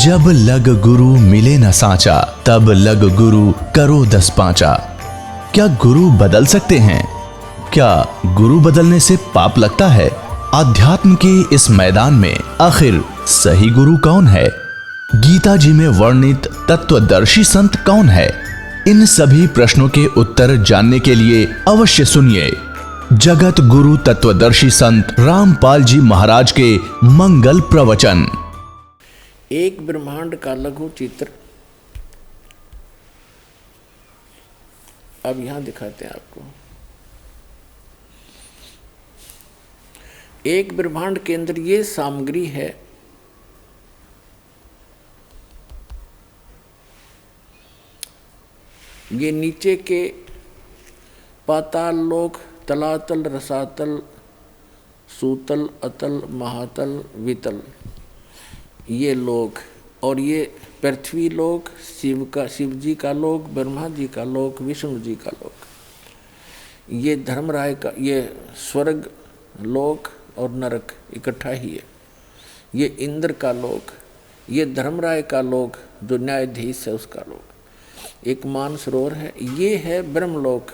जब लग गुरु मिले न सांचा, तब लग गुरु करो 10 पांचा। क्या गुरु बदल सकते हैं? क्या गुरु बदलने से पाप लगता है? अध्यात्म के इस मैदान में आखिर सही गुरु कौन है? गीता जी में वर्णित तत्वदर्शी संत कौन है? इन सभी प्रश्नों के उत्तर जानने के लिए अवश्य सुनिए जगत गुरु तत्वदर्शी संत रामपाल जी महाराज के मंगल प्रवचन। एक ब्रह्मांड का लघु चित्र अब यहां दिखाते हैं आपको। एक ब्रह्मांड के अंदर ये सामग्री है, ये नीचे के पाताल लोक, तलातल, रसातल, सूतल, अतल, महातल, वितल, ये लोक, और ये पृथ्वी लोक, शिव जी का लोक, ब्रह्मा जी का लोक, विष्णु जी का लोक, ये धर्मराय का, ये स्वर्ग लोक और नरक इकट्ठा ही है। ये इंद्र का लोक, ये धर्मराय का लोक जो न्यायाधीश है उसका लोक, एक मानसरोवर है, ये है ब्रह्मलोक,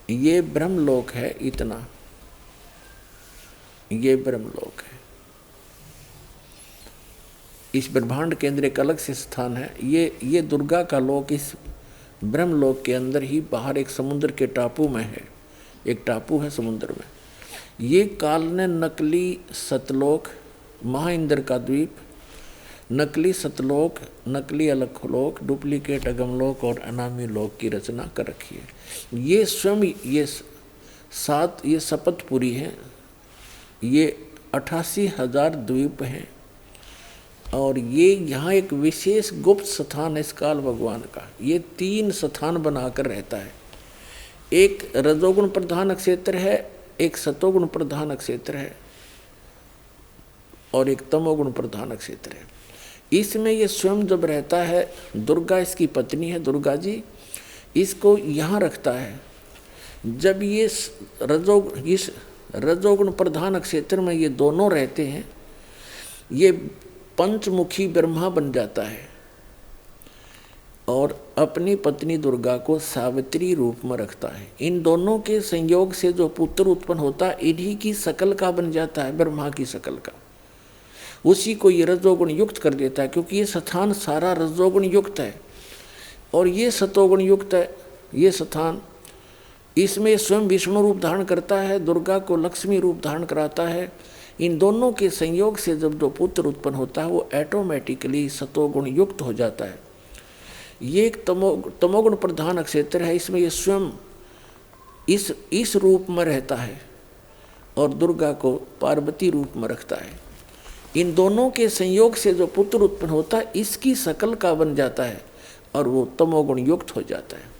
ये ब्रह्मलोक है, इतना ये ब्रह्मलोक है। इस ब्रह्मांड के अंदर एक अलग से स्थान है, ये दुर्गा का लोक इस ब्रह्मलोक के अंदर ही बाहर एक समुद्र के टापू में है, एक टापू है समुद्र में। ये काल ने नकली सतलोक, महाइंद्र का द्वीप, नकली सतलोक, नकली अलखलोक, डुप्लीकेट अगमलोक और अनामी लोक की रचना कर रखी है। ये स्वयं ये शपथपुरी है, ये 88,000 द्वीप हैं, और ये यहाँ एक विशेष गुप्त स्थान है इस काल भगवान का। ये 3 स्थान बनाकर रहता है, एक रजोगुण प्रधान क्षेत्र है, एक सतोगुण प्रधान क्षेत्र है और एक तमोगुण प्रधान क्षेत्र है। इसमें ये स्वयं जब रहता है, दुर्गा इसकी पत्नी है, दुर्गा जी इसको यहाँ रखता है। जब ये इस रजोगुण प्रधान क्षेत्र में ये दोनों रहते हैं, ये पंचमुखी ब्रह्मा बन जाता है और अपनी पत्नी दुर्गा को सावित्री रूप में रखता है। इन दोनों के संयोग से जो पुत्र उत्पन्न होता है, इन्हीं की शकल का बन जाता है, ब्रह्मा की शकल का। उसी को ये रजोगुण युक्त कर देता है, क्योंकि ये स्थान सारा रजोगुण युक्त है और ये सतोगुण युक्त है। ये स्थान, इसमें स्वयं विष्णु रूप धारण करता है, दुर्गा को लक्ष्मी रूप धारण कराता है। इन दोनों के संयोग से जब जो पुत्र उत्पन्न होता है वो ऑटोमेटिकली सतोगुण युक्त हो जाता है। ये एक तमोगुण प्रधान क्षेत्र है, इसमें ये स्वयं इस रूप में रहता है और दुर्गा को पार्वती रूप में रखता है। इन दोनों के संयोग से जो पुत्र उत्पन्न होता है इसकी शकल का बन जाता है और वो तमोगुण युक्त हो जाता है।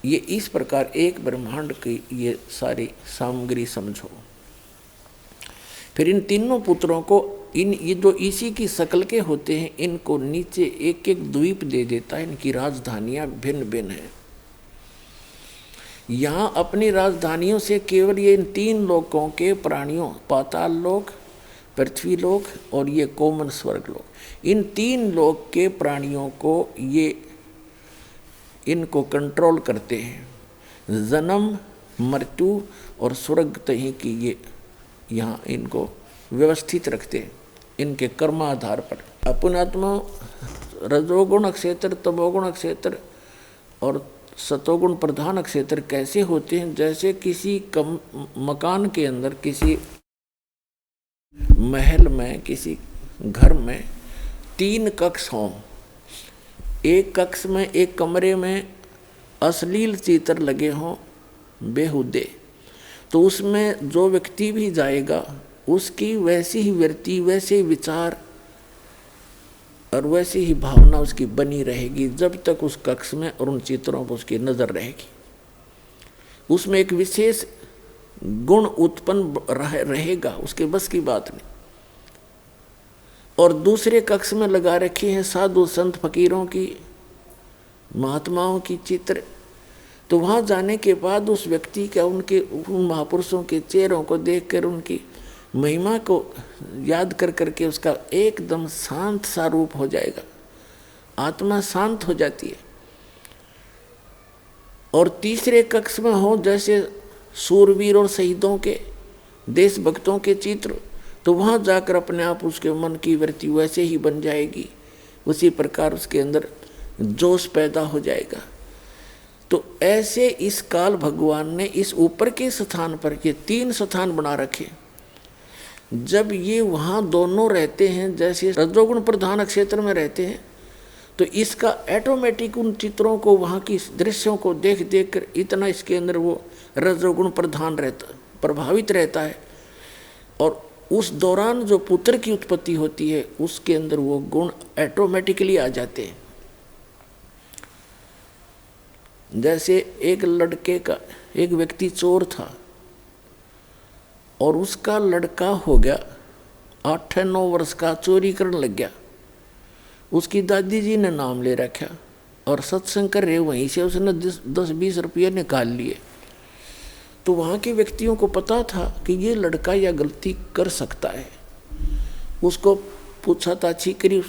ये इस प्रकार एक ब्रह्मांड की ये सारी सामग्री समझो। फिर इन तीनों पुत्रों को ये जो इसी की शकल के होते हैं, इनको नीचे एक एक द्वीप दे देता है। इनकी राजधानियां भिन्न भिन्न हैं। यहाँ अपनी राजधानियों से केवल ये इन 3 लोकों के प्राणियों, पाताल लोक, पृथ्वी लोक और ये कोमन स्वर्ग लोक, इन 3 लोक के प्राणियों को ये इनको कंट्रोल करते हैं। जन्म, मृत्यु और स्वर्ग तही की ये यहाँ इनको व्यवस्थित रखते हैं इनके कर्माधार पर। अपनात्मा रजोगुण क्षेत्र, तमोगुण क्षेत्र और सतोगुण प्रधान क्षेत्र कैसे होते हैं? जैसे किसी मकान के अंदर, किसी महल में, किसी घर में 3 कक्ष हों। एक कक्ष में, एक कमरे में अश्लील चित्र लगे हों बेहुदे, तो उसमें जो व्यक्ति भी जाएगा उसकी वैसी ही वृत्ति, वैसे ही विचार और वैसी ही भावना उसकी बनी रहेगी जब तक उस कक्ष में और उन चित्रों पर उसकी नज़र रहेगी। उसमें एक विशेष गुण उत्पन्न रहेगा, उसके बस की बात नहीं। और दूसरे कक्ष में लगा रखी हैं साधु संत फकीरों की, महात्माओं की चित्र, तो वहाँ जाने के बाद उस व्यक्ति का, उन महापुरुषों के चेहरों को देखकर उनकी महिमा को याद कर करके उसका एकदम शांत सा रूप हो जाएगा, आत्मा शांत हो जाती है। और तीसरे कक्ष में हो जैसे सूरवीर और शहीदों के, देशभक्तों के चित्र, तो वहाँ जाकर अपने आप उसके मन की वृत्ति वैसे ही बन जाएगी, उसी प्रकार उसके अंदर जोश पैदा हो जाएगा। तो ऐसे इस काल भगवान ने इस ऊपर के स्थान पर ये 3 स्थान बना रखे। जब ये वहाँ दोनों रहते हैं, जैसे रजोगुण प्रधान क्षेत्र में रहते हैं, तो इसका ऑटोमेटिक उन चित्रों को, वहाँ की दृश्यों को देख देख कर इतना इसके अंदर वो रजोगुण प्रधान रहता, प्रभावित रहता है। और उस दौरान जो पुत्र की उत्पत्ति होती है उसके अंदर वो गुण ऑटोमेटिकली आ जाते हैं। जैसे एक लड़के का, एक व्यक्ति चोर था और उसका लड़का हो गया 8-9 वर्ष का, चोरी करने लग गया। उसकी दादी जी ने नाम ले रखा और सत्संग कर रहे, वहीं से उसने 10-20 रुपये निकाल लिए। तो वहाँ के व्यक्तियों को पता था कि ये लड़का यह गलती कर सकता है। उसको पूछा ताछी करी,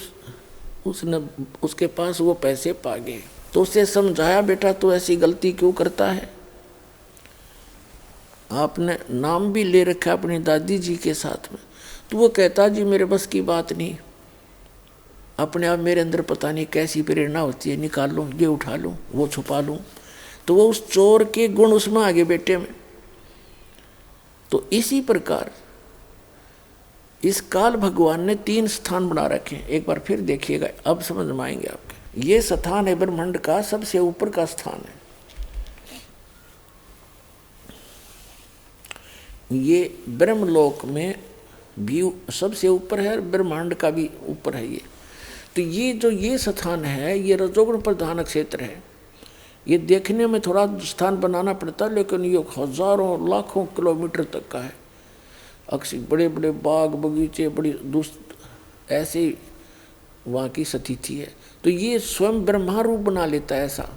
उसने उसके पास वो पैसे पा गए। तो उसे समझाया, बेटा तो ऐसी गलती क्यों करता है, आपने नाम भी ले रखा अपनी दादी जी के साथ में। तो वो कहता, जी मेरे बस की बात नहीं, अपने आप मेरे अंदर पता नहीं कैसी प्रेरणा होती है, निकाल लूँ, ये उठा लूँ, वो छुपा लूँ। तो वो उस चोर के गुण उसमें आगे बेटे में। तो इसी प्रकार इस काल भगवान ने 3 स्थान बना रखे हैं। एक बार फिर देखिएगा, अब समझ में आएंगे आपके। ये स्थान है ब्रह्मांड का सबसे ऊपर का स्थान है। ये ब्रह्मलोक में भी सबसे ऊपर है, ब्रह्मांड का भी ऊपर है ये। तो ये जो ये स्थान है, ये रजोगुण प्रधान क्षेत्र है। ये देखने में थोड़ा स्थान बनाना पड़ता है, लेकिन ये हजारों लाखों किलोमीटर तक का है। अक्सर बड़े बड़े बाग बगीचे, बड़ी ऐसे वहाँ की स्थिति है। तो ये स्वयं ब्रह्मा रूप बना लेता है ऐसा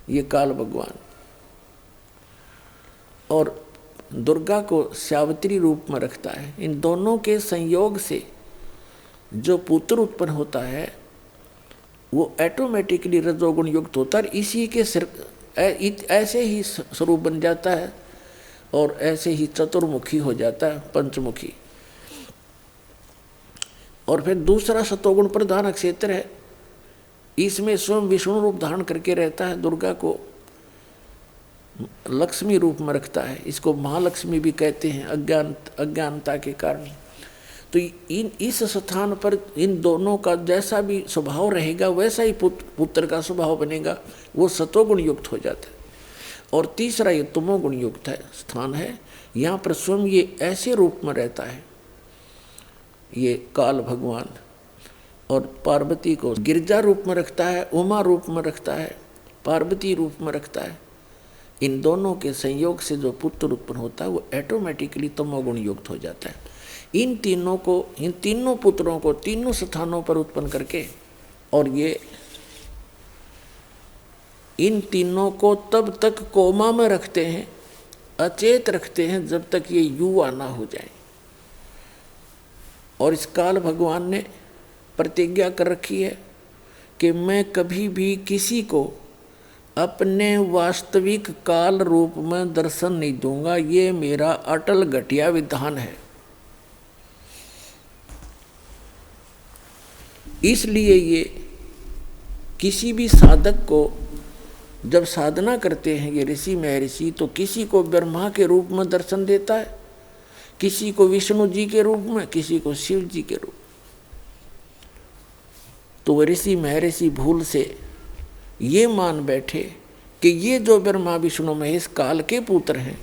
ये काल भगवान, और दुर्गा को सावित्री रूप में रखता है। इन दोनों के संयोग से जो पुत्र उत्पन्न होता है वो ऑटोमेटिकली रजोगुण युक्त होता है। इसी के सिर ऐसे ही स्वरूप बन जाता है और ऐसे ही चतुर्मुखी हो जाता है, पंचमुखी। और फिर दूसरा सतोगुण प्रधान क्षेत्र है, इसमें स्वयं विष्णु रूप धारण करके रहता है, दुर्गा को लक्ष्मी रूप में रखता है। इसको महालक्ष्मी भी कहते हैं अज्ञानता के कारण। तो इस स्थान पर इन दोनों का जैसा भी स्वभाव रहेगा वैसा ही पुत्र का स्वभाव बनेगा, वो सतोगुण युक्त हो जाता है। और तीसरा ये तमोगुण युक्त है स्थान है, यहाँ पर स्वयं ये ऐसे रूप में रहता है ये काल भगवान, और पार्वती को गिरजा रूप में रखता है, उमा रूप में रखता है, पार्वती रूप में रखता है। इन दोनों के संयोग से जो पुत्र उत्पन्न होता है वो ऑटोमेटिकली तमोगुण युक्त हो जाता है। इन तीनों पुत्रों को तीनों स्थानों पर उत्पन्न करके, और ये इन तीनों को तब तक कोमा में रखते हैं, अचेत रखते हैं, जब तक ये युवा ना हो जाए। और इस काल भगवान ने प्रतिज्ञा कर रखी है कि मैं कभी भी किसी को अपने वास्तविक काल रूप में दर्शन नहीं दूंगा, ये मेरा अटल घटिया विधान है। इसलिए ये किसी भी साधक को जब साधना करते हैं ये ऋषि महर्षि, तो किसी को ब्रह्मा के रूप में दर्शन देता है, किसी को विष्णु जी के रूप में, किसी को शिव जी के रूप। तो वह ऋषि महर्षि भूल से ये मान बैठे कि ये जो ब्रह्मा विष्णु महेश काल के पुत्र हैं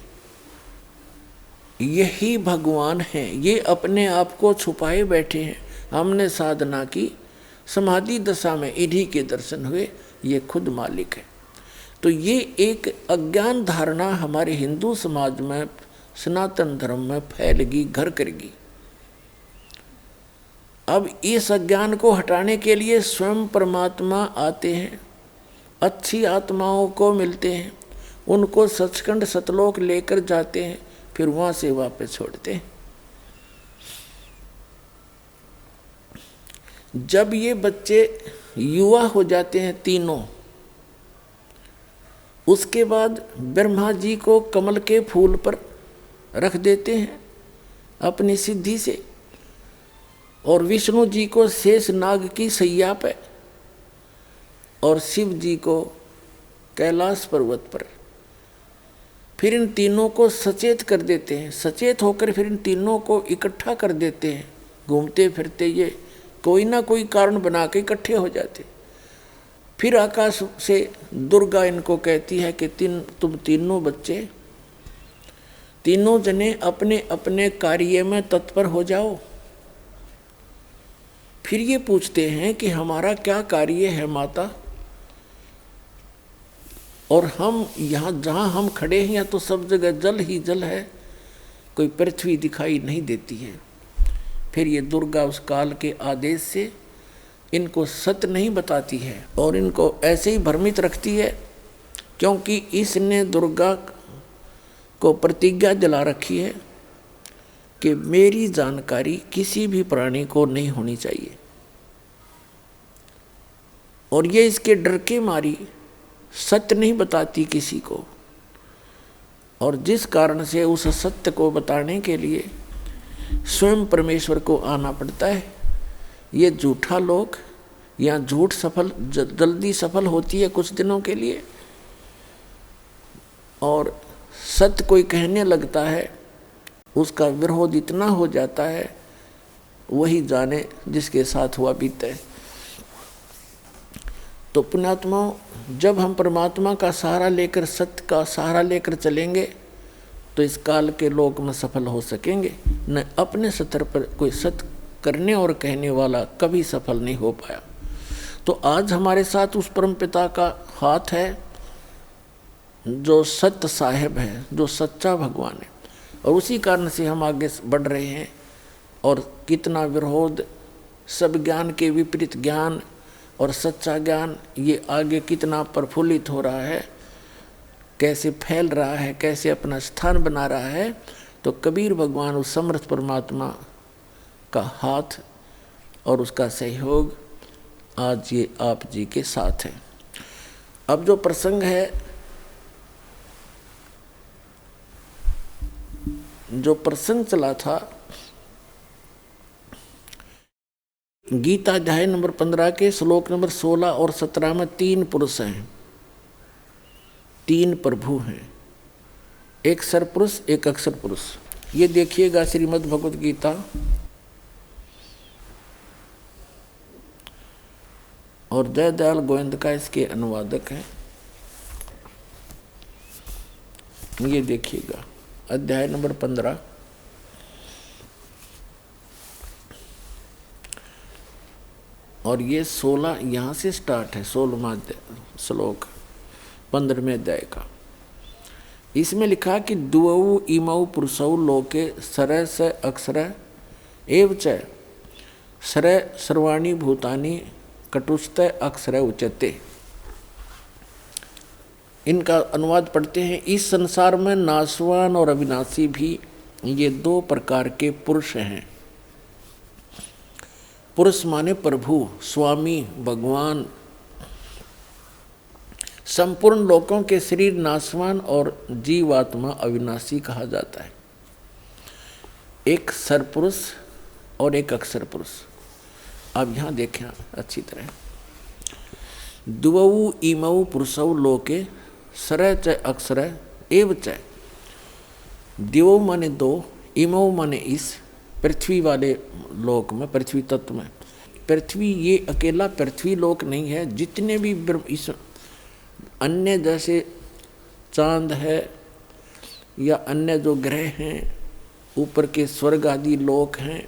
यही भगवान हैं, ये अपने आप को छुपाए बैठे हैं। हमने साधना की, समाधि दशा में इन्हीं के दर्शन हुए, ये खुद मालिक है। तो ये एक अज्ञान धारणा हमारे हिंदू समाज में, सनातन धर्म में फैलेगी, घर करेगी। अब इस अज्ञान को हटाने के लिए स्वयं परमात्मा आते हैं, अच्छी आत्माओं को मिलते हैं, उनको सचखंड सतलोक लेकर जाते हैं, फिर वहाँ से वापस छोड़ते हैं। जब ये बच्चे युवा हो जाते हैं तीनों, उसके बाद ब्रह्मा जी को कमल के फूल पर रख देते हैं अपनी सिद्धि से, और विष्णु जी को शेष नाग की सैया पे, और शिव जी को कैलाश पर्वत पर। फिर इन तीनों को सचेत कर देते हैं, सचेत होकर फिर इन तीनों को इकट्ठा कर देते हैं। घूमते फिरते ये कोई ना कोई कारण बना के इकट्ठे हो जाते। फिर आकाश से दुर्गा इनको कहती है कि तुम तीनों बच्चे, तीनों जने अपने अपने कार्य में तत्पर हो जाओ। फिर ये पूछते हैं कि हमारा क्या कार्य है माता, और हम यहाँ जहाँ हम खड़े हैं तो सब जगह जल ही जल है, कोई पृथ्वी दिखाई नहीं देती है। फिर ये दुर्गा उस काल के आदेश से इनको सत्य नहीं बताती है और इनको ऐसे ही भ्रमित रखती है, क्योंकि इसने दुर्गा को प्रतिज्ञा दिला रखी है कि मेरी जानकारी किसी भी प्राणी को नहीं होनी चाहिए। और ये इसके डर के मारी सत्य नहीं बताती किसी को, और जिस कारण से उस सत्य को बताने के लिए स्वयं परमेश्वर को आना पड़ता है। ये झूठा लोग, यहाँ झूठ जल्दी सफल होती है कुछ दिनों के लिए, और सत्य कोई कहने लगता है उसका विरोध इतना हो जाता है, वही जाने जिसके साथ हुआ बीते। तो पुण्यात्माओं, जब हम परमात्मा का सहारा लेकर, सत्य का सहारा लेकर चलेंगे तो इस काल के लोक में सफल हो सकेंगे। न अपने स्तर पर कोई सत्य करने और कहने वाला कभी सफल नहीं हो पाया। तो आज हमारे साथ उस परम पिता का हाथ है जो सत्य साहेब है, जो सच्चा भगवान है, और उसी कारण से हम आगे बढ़ रहे हैं। और कितना विरोध, सब ज्ञान के विपरीत ज्ञान और सच्चा ज्ञान, ये आगे कितना प्रफुल्लित हो रहा है, कैसे फैल रहा है, कैसे अपना स्थान बना रहा है। तो कबीर भगवान उस समर्थ परमात्मा का हाथ और उसका सहयोग आज ये आप जी के साथ है। अब जो प्रसंग है, जो प्रसंग चला था, गीता अध्याय नंबर 15 के श्लोक नंबर 16 और 17 में 3 पुरुष हैं, 3 प्रभु हैं, एक सरपुरुष, एक अक्षर पुरुष। ये देखिएगा श्रीमद् भगवद गीता और जयदयाल गोविंद का इसके अनुवादक है। ये देखिएगा अध्याय नंबर 15 और ये 16 यहाँ से स्टार्ट है, 16वां श्लोक 15वें अध्याय का। इसमें लिखा कि द्वौ इमौ पुरुषौ लोके सरय स अक्षर एव च सरय सर्वाणि भूतानि कटुस्त अक्षर उच्यते। इनका अनुवाद पढ़ते हैं। इस संसार में नाशवान और अविनाशी भी ये 2 प्रकार के पुरुष हैं। पुरुष माने प्रभु, स्वामी, भगवान। संपूर्ण लोकों के शरीर नाशवान और जीवात्मा अविनाशी कहा जाता है। एक सरपुरुष और एक अक्षर पुरुष। अब यहाँ देखें अच्छी तरह, द्वौ इमौ पुरुषौ लोके सरय च अक्षर एव च। द्वौ माने 2, इमौ माने इस पृथ्वी वाले लोक में, पृथ्वी तत्व में। पृथ्वी ये अकेला पृथ्वी लोक नहीं है, जितने भी इस अन्य जैसे चांद है या अन्य जो ग्रह हैं, ऊपर के स्वर्ग आदि लोक हैं,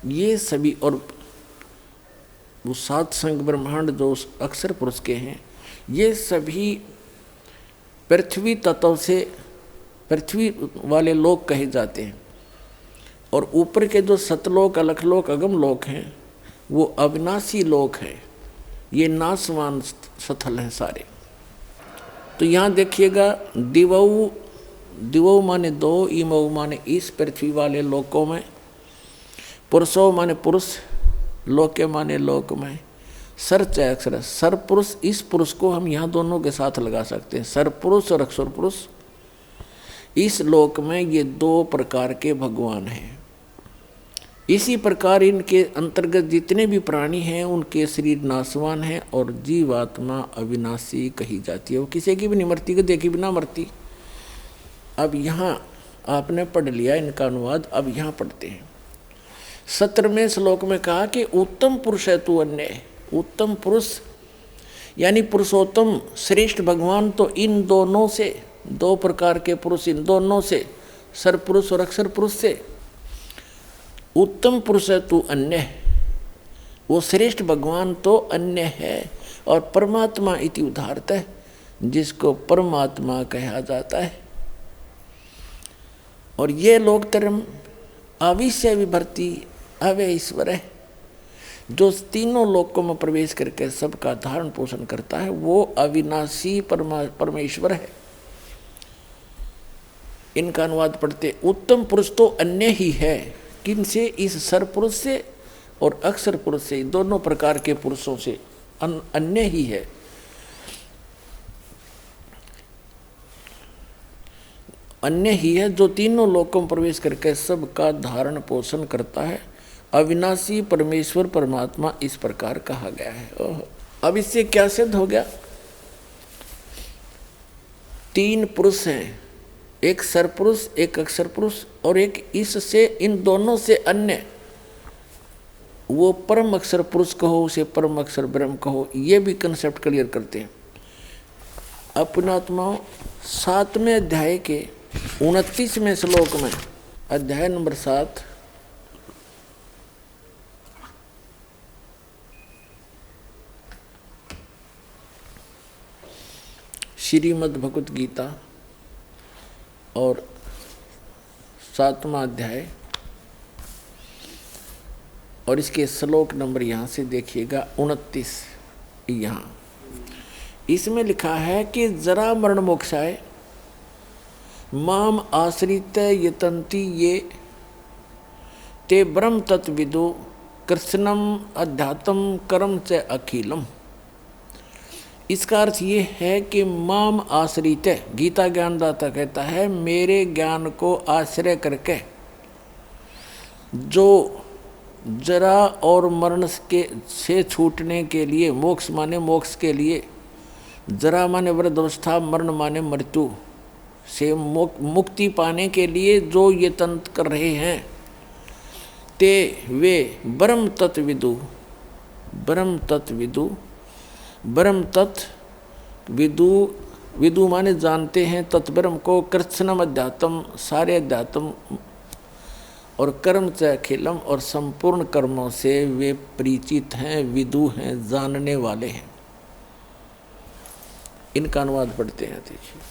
ये सभी, और वो 7 संग ब्रह्मांड जो अक्षर पुरुष के हैं, ये सभी पृथ्वी तत्व से पृथ्वी वाले लोक कहे जाते हैं। और ऊपर के जो सतलोक, अलखलोक, अगम लोक हैं, वो अविनाशी लोक हैं। ये नाशवान स्थल हैं सारे। तो यहाँ देखिएगा, दिवौ माने 2, इमौ माने इस पृथ्वी वाले लोकों में, पुरुषों माने पुरुष, लोके माने लोक में, सर चाहे अक्षर, सर पुरुष, इस पुरुष को हम यहाँ दोनों के साथ लगा सकते हैं, सर पुरुष और अक्षर पुरुष। इस लोक में ये दो प्रकार के भगवान हैं। इसी प्रकार इनके अंतर्गत जितने भी प्राणी हैं उनके शरीर नाशवान हैं और जीवात्मा अविनाशी कही जाती है। वो किसी की भी नहीं मरती, को देखी बिना मरती। अब यहाँ आपने पढ़ लिया इनका अनुवाद, अब यहाँ पढ़ते हैं। 17वें श्लोक में कहा कि उत्तम पुरुष है तू अन्य। उत्तम पुरुष यानी पुरुषोत्तम श्रेष्ठ भगवान तो इन दोनों से, दो प्रकार के पुरुष, इन दोनों से, सर पुरुष और अक्षर पुरुष से उत्तम पुरुष है तू अन्य। वो श्रेष्ठ भगवान तो अन्य है। और परमात्मा इति उदाहरत है, जिसको परमात्मा कहा जाता है। और ये लोक धर्म अविश्य विभर्ति अव्यय ईश्वर है, जो तीनों लोकों में प्रवेश करके सबका धारण पोषण करता है, वो अविनाशी परमेश्वर है। इनका अनुवाद पढ़ते, उत्तम पुरुष तो अन्य ही है। किनसे? इस सर पुरुष से और अक्षर पुरुष से, दोनों प्रकार के पुरुषों से अन्य ही है। अन्य ही है जो तीनों लोकों में प्रवेश करके सबका धारण पोषण करता है। अविनाशी परमेश्वर परमात्मा इस प्रकार कहा गया है। अब इससे क्या सिद्ध हो गया? तीन पुरुष हैं, एक सर पुरुष, एक अक्षर पुरुष और एक इससे, इन दोनों से अन्य। वो परम अक्षर पुरुष कहो, उसे परम अक्षर ब्रह्म कहो, ये भी कंसेप्ट क्लियर करते हैं। अपनात्माओं 7वें अध्याय के 29वें श्लोक में, अध्याय नंबर 7, श्रीमद् भगवत गीता और 7वां अध्याय, और इसके श्लोक नंबर यहाँ से देखिएगा 29। यहाँ इसमें लिखा है कि जरा मरण मोक्षाय माम आश्रित यतन्ति ये ते ब्रह्म तत्विदु कृष्णम अध्यात्म कर्म च अखिलम। इसका अर्थ ये है कि माम आश्रित, गीता ज्ञानदाता कहता है, मेरे ज्ञान को आश्रय करके जो जरा और मरण के से छूटने के लिए, मोक्ष माने मोक्ष के लिए, जरा माने वृद्धावस्था, मरण माने मृत्यु से मुक्ति पाने के लिए जो ये तंत्र कर रहे हैं, ते वे ब्रह्म तत्विदु, ब्रह्म तत्विदु, ब्रह्म तत्व विदु, विदु माने जानते हैं, तत्ब्रह्म को, कृष्णम अध्यात्म सारे अध्यात्म, और कर्म च अखिलम और संपूर्ण कर्मों से वे परिचित हैं, विदु हैं, जानने वाले हैं। इनका अनुवाद पढ़ते हैं। देखिए,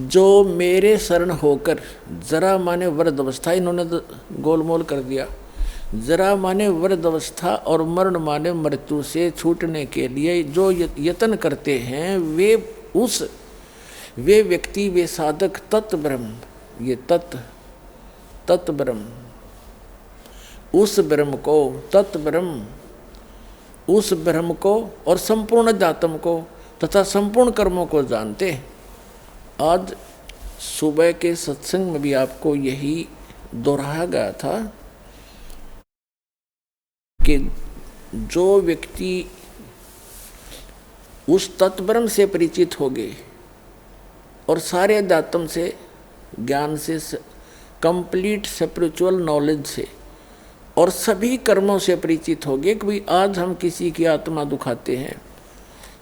जो मेरे शरण होकर, जरा माने वृद्ध अवस्था, इन्होंने गोलमोल कर दिया। जरा माने वृद्ध अवस्था और मरण माने मृत्यु से छूटने के लिए जो यत्न करते हैं, वे व्यक्ति, वे साधक तत् ब्रह्म, ये तत् ब्रह्म, उस ब्रह्म को, तत् ब्रह्म, उस ब्रह्म को और संपूर्ण अध्यात्म को तथा संपूर्ण कर्मों को जानते हैं। आज सुबह के सत्संग में भी आपको यही दोहराया गया था कि जो व्यक्ति उस तत्ब्रह्म से परिचित हो गए और सारे अध्यात्म से, ज्ञान से, कंप्लीट स्पिरिचुअल नॉलेज से और सभी कर्मों से परिचित हो गए कि भाई आज हम किसी की आत्मा दुखाते हैं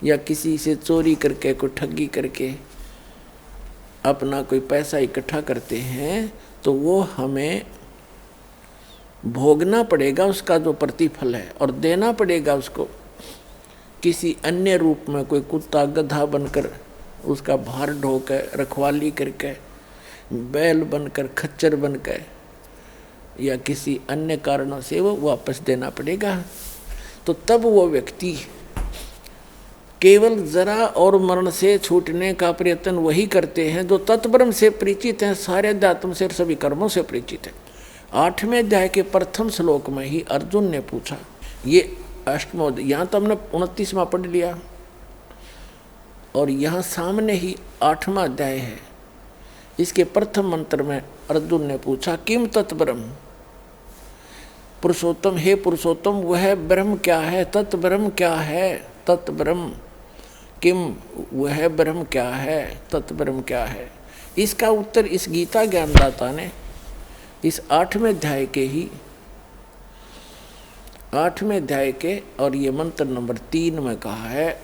या किसी से चोरी करके, कोई ठगी करके अपना कोई पैसा इकट्ठा करते हैं, तो वो हमें भोगना पड़ेगा उसका जो प्रतिफल है, और देना पड़ेगा उसको किसी अन्य रूप में, कोई कुत्ता गधा बनकर उसका भार ढोकर, रखवाली करके, बैल बनकर, खच्चर बनकर, या किसी अन्य कारणों से वो वापस देना पड़ेगा। तो तब वो व्यक्ति केवल जरा और मरण से छूटने का प्रयत्न वही करते हैं जो तत्ब्रह्म से परिचित हैं, सारे अध्यात्म से, सभी कर्मों से परिचित है। 8वें अध्याय के प्रथम श्लोक में ही अर्जुन ने पूछा, ये अष्टमोध्याय, यहाँ तो हमने 29वां पढ़ लिया, और यहाँ सामने ही 8वां अध्याय है। इसके प्रथम मंत्र में अर्जुन ने पूछा, किम तत्ब्रह्म, पुरुषोत्तम, हे पुरुषोत्तम वह ब्रह्म क्या है, तत्ब्रह्म क्या है, तत्ब्रह्म किम, वह ब्रह्म क्या है, तत्ब्रह्म क्या है। इसका उत्तर इस गीता ज्ञानदाता ने इस 8वें अध्याय के ही 8वें अध्याय के और ये मंत्र नंबर 3 में कहा है,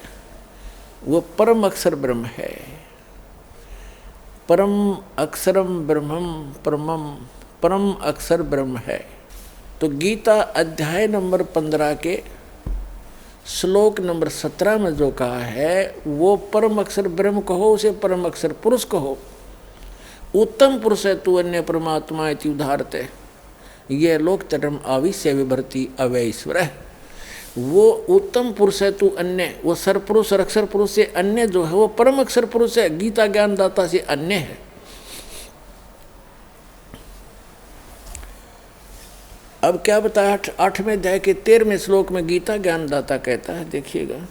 वो परम अक्षर ब्रह्म है। परम अक्षरम ब्रह्मम परमम, परम अक्षर ब्रह्म है। तो गीता अध्याय नंबर 15 के श्लोक नंबर 17 में जो कहा है, वो परम अक्षर ब्रह्म कहो, उसे परम अक्षर पुरुष कहो। उत्तम पुरुष है तू अन्य परमात्मा इति उदाहरते, ये लोक तरम आविश्य विभर्ति अवैश्वर है। वो उत्तम पुरुष है तू अन्य, वो सरपुरुष और अक्षर पुरुष से अन्य जो है वो परम अक्षर पुरुष है, गीता ज्ञानदाता से अन्य है। अब क्या बताया 8वें अध्याय के 13वें श्लोक में गीता ज्ञानदाता कहता है, देखिएगा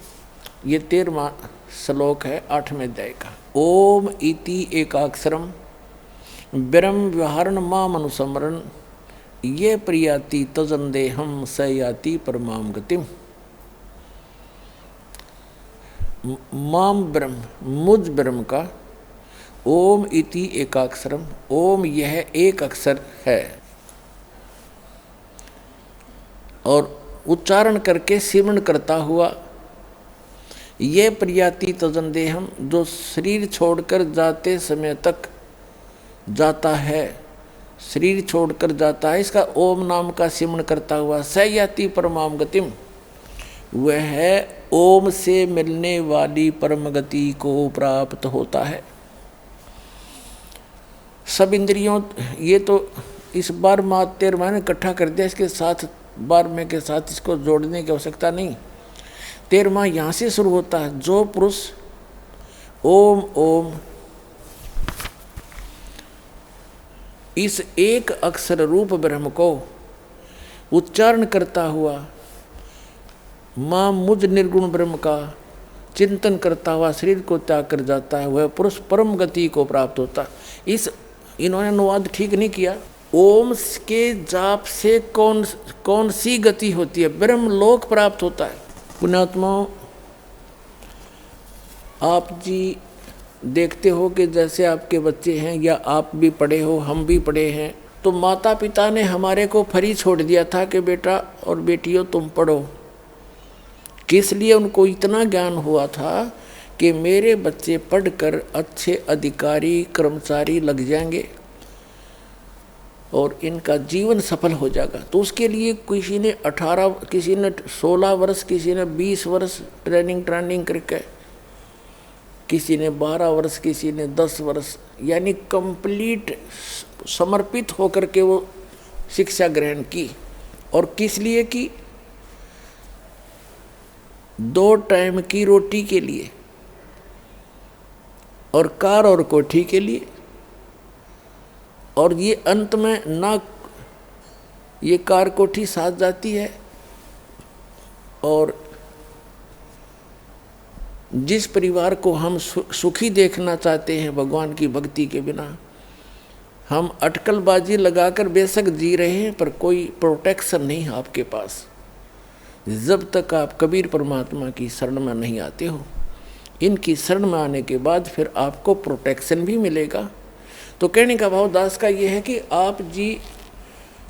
ये 13वां श्लोक है 8वें अध्याय का। ओम इति एकाक्षरम ब्रह्म व्यवहारण माम अनुसमरण, ये प्रियाति तजंदेहम स याति परमाम गतिम। माम ब्रह्म, मुझ ब्रह्म का, ओम इति एकाक्षरम, ओम यह एक अक्षर है, और उच्चारण करके सिमरण करता हुआ, ये प्रियाति तजंदेहम, जो शरीर छोड़कर जाते समय तक जाता है, शरीर छोड़कर जाता है, इसका ओम नाम का सिमरण करता हुआ, स याति परमाम गतिम, वह है ओम से मिलने वाली परम गति को प्राप्त होता है। सब इंद्रियों, ये तो इस बार 13वां ने इकट्ठा कर दिया, इसके साथ 12वें के साथ इसको जोड़ने की आवश्यकता नहीं। 13वां यहाँ से शुरू होता है, जो पुरुष ओम ओम इस एक अक्षर रूप ब्रह्म को उच्चारण करता हुआ, मां मुझ निर्गुण ब्रह्म का चिंतन करता हुआ शरीर को त्याग कर जाता है, वह पुरुष परम गति को प्राप्त होता। इस इन्होंने अनुवाद ठीक नहीं किया। ओम के जाप से कौन सी गति होती है, ब्रह्म लोक प्राप्त होता है। पुण्यात्माओं, आप जी देखते हो कि जैसे आपके बच्चे हैं, या आप भी पढ़े हो, हम भी पढ़े हैं, तो माता पिता ने हमारे को फ्री छोड़ दिया था कि बेटा और बेटियों तुम पढ़ो। किस लिए? उनको इतना ज्ञान हुआ था कि मेरे बच्चे पढ़कर अच्छे अधिकारी कर्मचारी लग जाएंगे और इनका जीवन सफल हो जाएगा। तो उसके लिए किसी ने 18, किसी ने 16 वर्ष, किसी ने 20 वर्ष ट्रेनिंग करके, किसी ने 12 वर्ष, किसी ने 10 वर्ष, यानी कंप्लीट समर्पित होकर के वो शिक्षा ग्रहण की। और किस लिए की? 2 टाइम की रोटी के लिए और कार और कोठी के लिए। और ये अंत में ना ये कार कोठी साथ जाती है, और जिस परिवार को हम सुखी देखना चाहते हैं भगवान की भक्ति के बिना, हम अटकलबाजी लगाकर बेशक जी रहे हैं, पर कोई प्रोटेक्शन नहीं है आपके पास। जब तक आप कबीर परमात्मा की शरण में नहीं आते हो, इनकी शरण में आने के बाद फिर आपको प्रोटेक्शन भी मिलेगा। तो कहने का भाव दास का ये है कि आप जी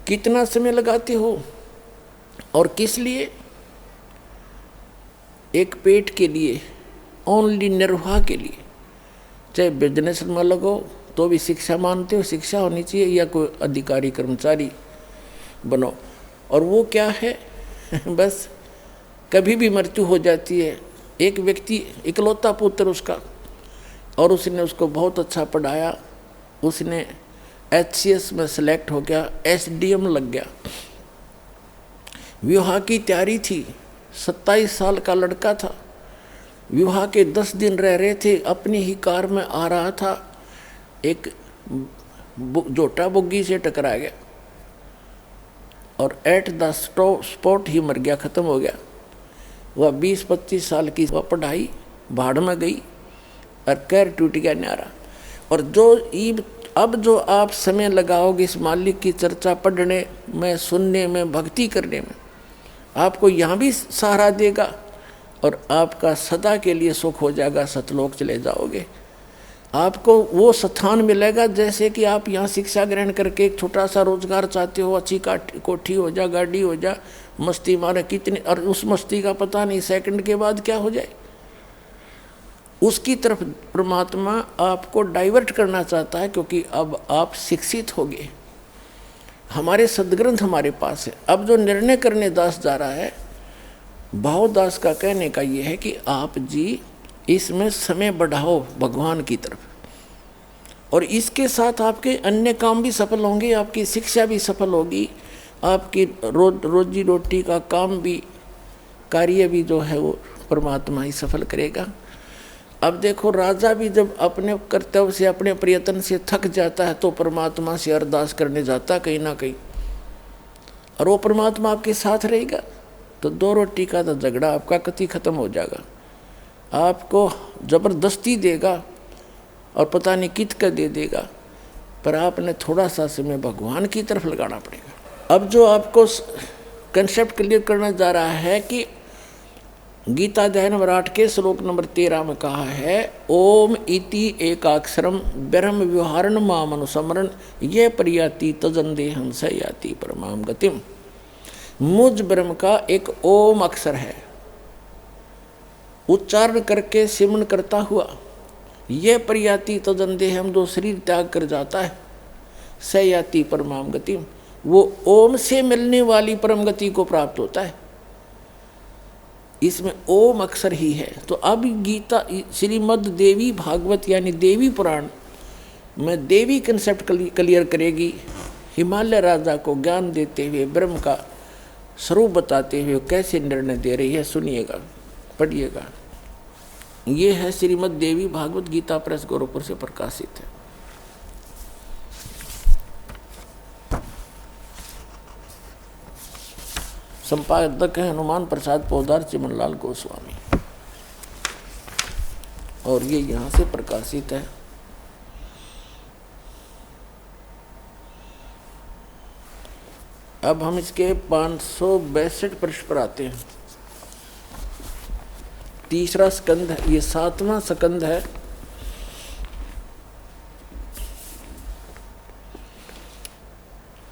कितना समय लगाते हो और किस लिए? एक पेट के लिए, ओनली निर्वाह के लिए। चाहे बिजनेस में लगो तो भी शिक्षा मानते हो, शिक्षा होनी चाहिए, या कोई अधिकारी कर्मचारी बनो। और वो क्या है बस कभी भी मृत्यु हो जाती है। एक व्यक्ति इकलौता पुत्र उसका, और उसने उसको बहुत अच्छा पढ़ाया, उसने HCS में सेलेक्ट हो गया, SDM लग गया, विवाह की तैयारी थी, 27 साल का लड़का था, विवाह के 10 दिन रह रहे थे, अपनी ही कार में आ रहा था, एक जोटा बुग्गी से टकरा गया। और एट द स्पॉट ही मर गया, ख़त्म हो गया। वह 20-25 साल की वह पढ़ाई भाड़ में गई और कैर टूट गया न्यारा। और अब जो आप समय लगाओगे इस मालिक की चर्चा पढ़ने में, सुनने में, भक्ति करने में, आपको यहाँ भी सहारा देगा और आपका सदा के लिए सुख हो जाएगा, सतलोक चले जाओगे। आपको वो स्थान मिलेगा जैसे कि आप यहाँ शिक्षा ग्रहण करके एक छोटा सा रोजगार चाहते हो, अच्छी कोठी हो जा, गाड़ी हो जा, मस्ती मारे कितनी, और उस मस्ती का पता नहीं सेकंड के बाद क्या हो जाए। उसकी तरफ परमात्मा आपको डाइवर्ट करना चाहता है, क्योंकि अब आप शिक्षित हो गए। हमारे सदग्रंथ हमारे पास है। अब जो निर्णय करने दास जा रहा है, भावदास का कहने का ये है कि आप जी इसमें समय बढ़ाओ भगवान की तरफ, और इसके साथ आपके अन्य काम भी सफल होंगे, आपकी शिक्षा भी सफल होगी, आपकी रोजी रोटी का काम भी, कार्य भी जो है वो परमात्मा ही सफल करेगा। अब देखो, राजा भी जब अपने कर्तव्य से, अपने प्रयत्न से थक जाता है तो परमात्मा से अरदास करने जाता कहीं ना कहीं, और वो परमात्मा आपके साथ रहेगा तो 2 रोटी का तो झगड़ा आपका कति खत्म हो जाएगा। आपको जबरदस्ती देगा और पता नहीं कित का दे देगा, पर आपने थोड़ा सा समय भगवान की तरफ लगाना पड़ेगा। अब जो आपको कंसेप्ट क्लियर करना जा रहा है कि गीता अध्याय नंबर 8 के श्लोक नंबर 13 में कहा है, ओम इति एकाक्षरम ब्रह्म व्यवहारण माम अनुस्मरण ये परियाति तजन देहं स याति परमाम गतिम। मुझ ब्रह्म का एक ओम अक्षर है, उच्चारण करके सिमरण करता हुआ ये परियाति तजन देहम, जो शरीर त्याग कर जाता है, स याति परमाम गतिम, वो ओम से मिलने वाली परम गति को प्राप्त होता है। इसमें ओम अक्षर ही है। तो अब गीता श्रीमद् देवी भागवत यानी देवी पुराण में देवी कंसेप्ट क्लियर करेगी। हिमालय राजा को ज्ञान देते हुए, ब्रह्म का स्वरूप बताते हुए कैसे निर्णय दे रही है, सुनिएगा, पढ़िएगा। ये है श्रीमद् देवी भागवत, गीता प्रेस गोरखपुर से प्रकाशित है। संपादक है हनुमान प्रसाद पोदार चिमनलाल गोस्वामी, और ये यहाँ से प्रकाशित है। अब हम इसके 562 पृष्ठ पर आते हैं। तीसरा स्कंद है, ये 7वां स्कंद है।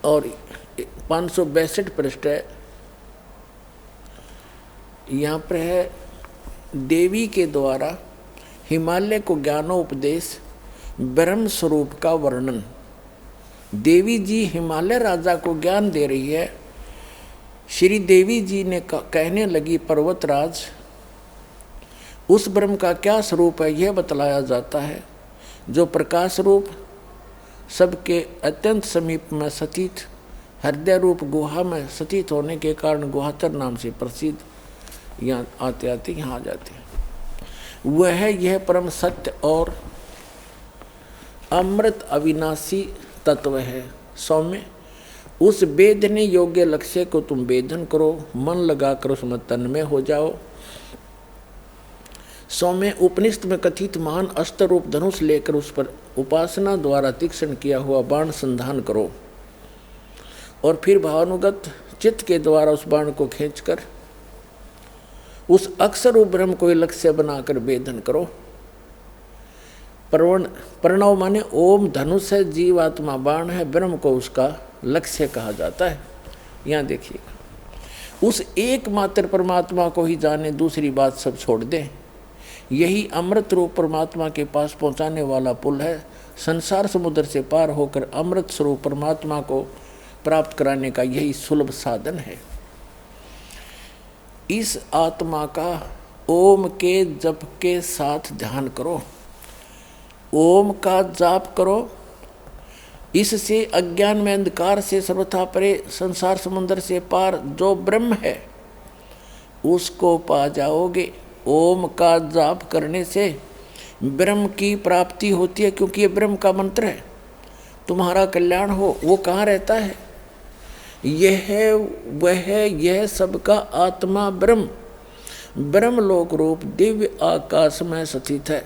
और 562 पृष्ठ है। यहाँ पर है देवी के द्वारा हिमालय को ज्ञानोपदेश, ब्रह्म स्वरूप का वर्णन। देवी जी हिमालय राजा को ज्ञान दे रही है। श्री देवी जी ने कहने लगी, पर्वतराज, उस ब्रह्म का क्या स्वरूप है यह बतलाया जाता है, जो प्रकाश रूप, सबके अत्यंत समीप में स्थित, हृदय रूप गुहा में स्थित होने के कारण गुहातर नाम से प्रसिद्ध, यहाँ आते आते यहाँ आ जाते हैं। वह है यह परम सत्य और अमृत अविनाशी तत्व है। सौम्य, उस वेदने योग्य लक्ष्य को तुम वेदन करो, मन लगाकर उसमें तन्मय हो जाओ। सौम्य, उपनिषद में कथित महान अस्त्र रूप धनुष लेकर उस पर उपासना द्वारा तीक्ष्ण किया हुआ बाण संधान करो, और फिर भावानुगत चित्त के द्वारा उस बाण को खींचकर उस अक्षर रूप ब्रह्म को लक्ष्य बनाकर वेदन करो। प्रणव माने ओम धनुष है, जीवात्मा बाण है, ब्रह्म को उसका लक्ष्य कहा जाता है। यहाँ देखिएगा, उस एकमात्र परमात्मा को ही जाने, दूसरी बात सब छोड़ दें। यही अमृत रूप परमात्मा के पास पहुँचाने वाला पुल है। संसार समुद्र से पार होकर अमृत स्वरूप परमात्मा को प्राप्त कराने का यही सुलभ साधन है। इस आत्मा का ओम के जप के साथ ध्यान करो, ओम का जाप करो। इससे अज्ञान में अंधकार से सर्वथा परे, संसार समुद्र से पार जो ब्रह्म है उसको पा जाओगे। ओम का जाप करने से ब्रह्म की प्राप्ति होती है, क्योंकि ये ब्रह्म का मंत्र है। तुम्हारा कल्याण हो, वो कहाँ रहता है? यह सबका आत्मा ब्रह्म ब्रह्मलोक रूप दिव्य आकाश में स्थित है।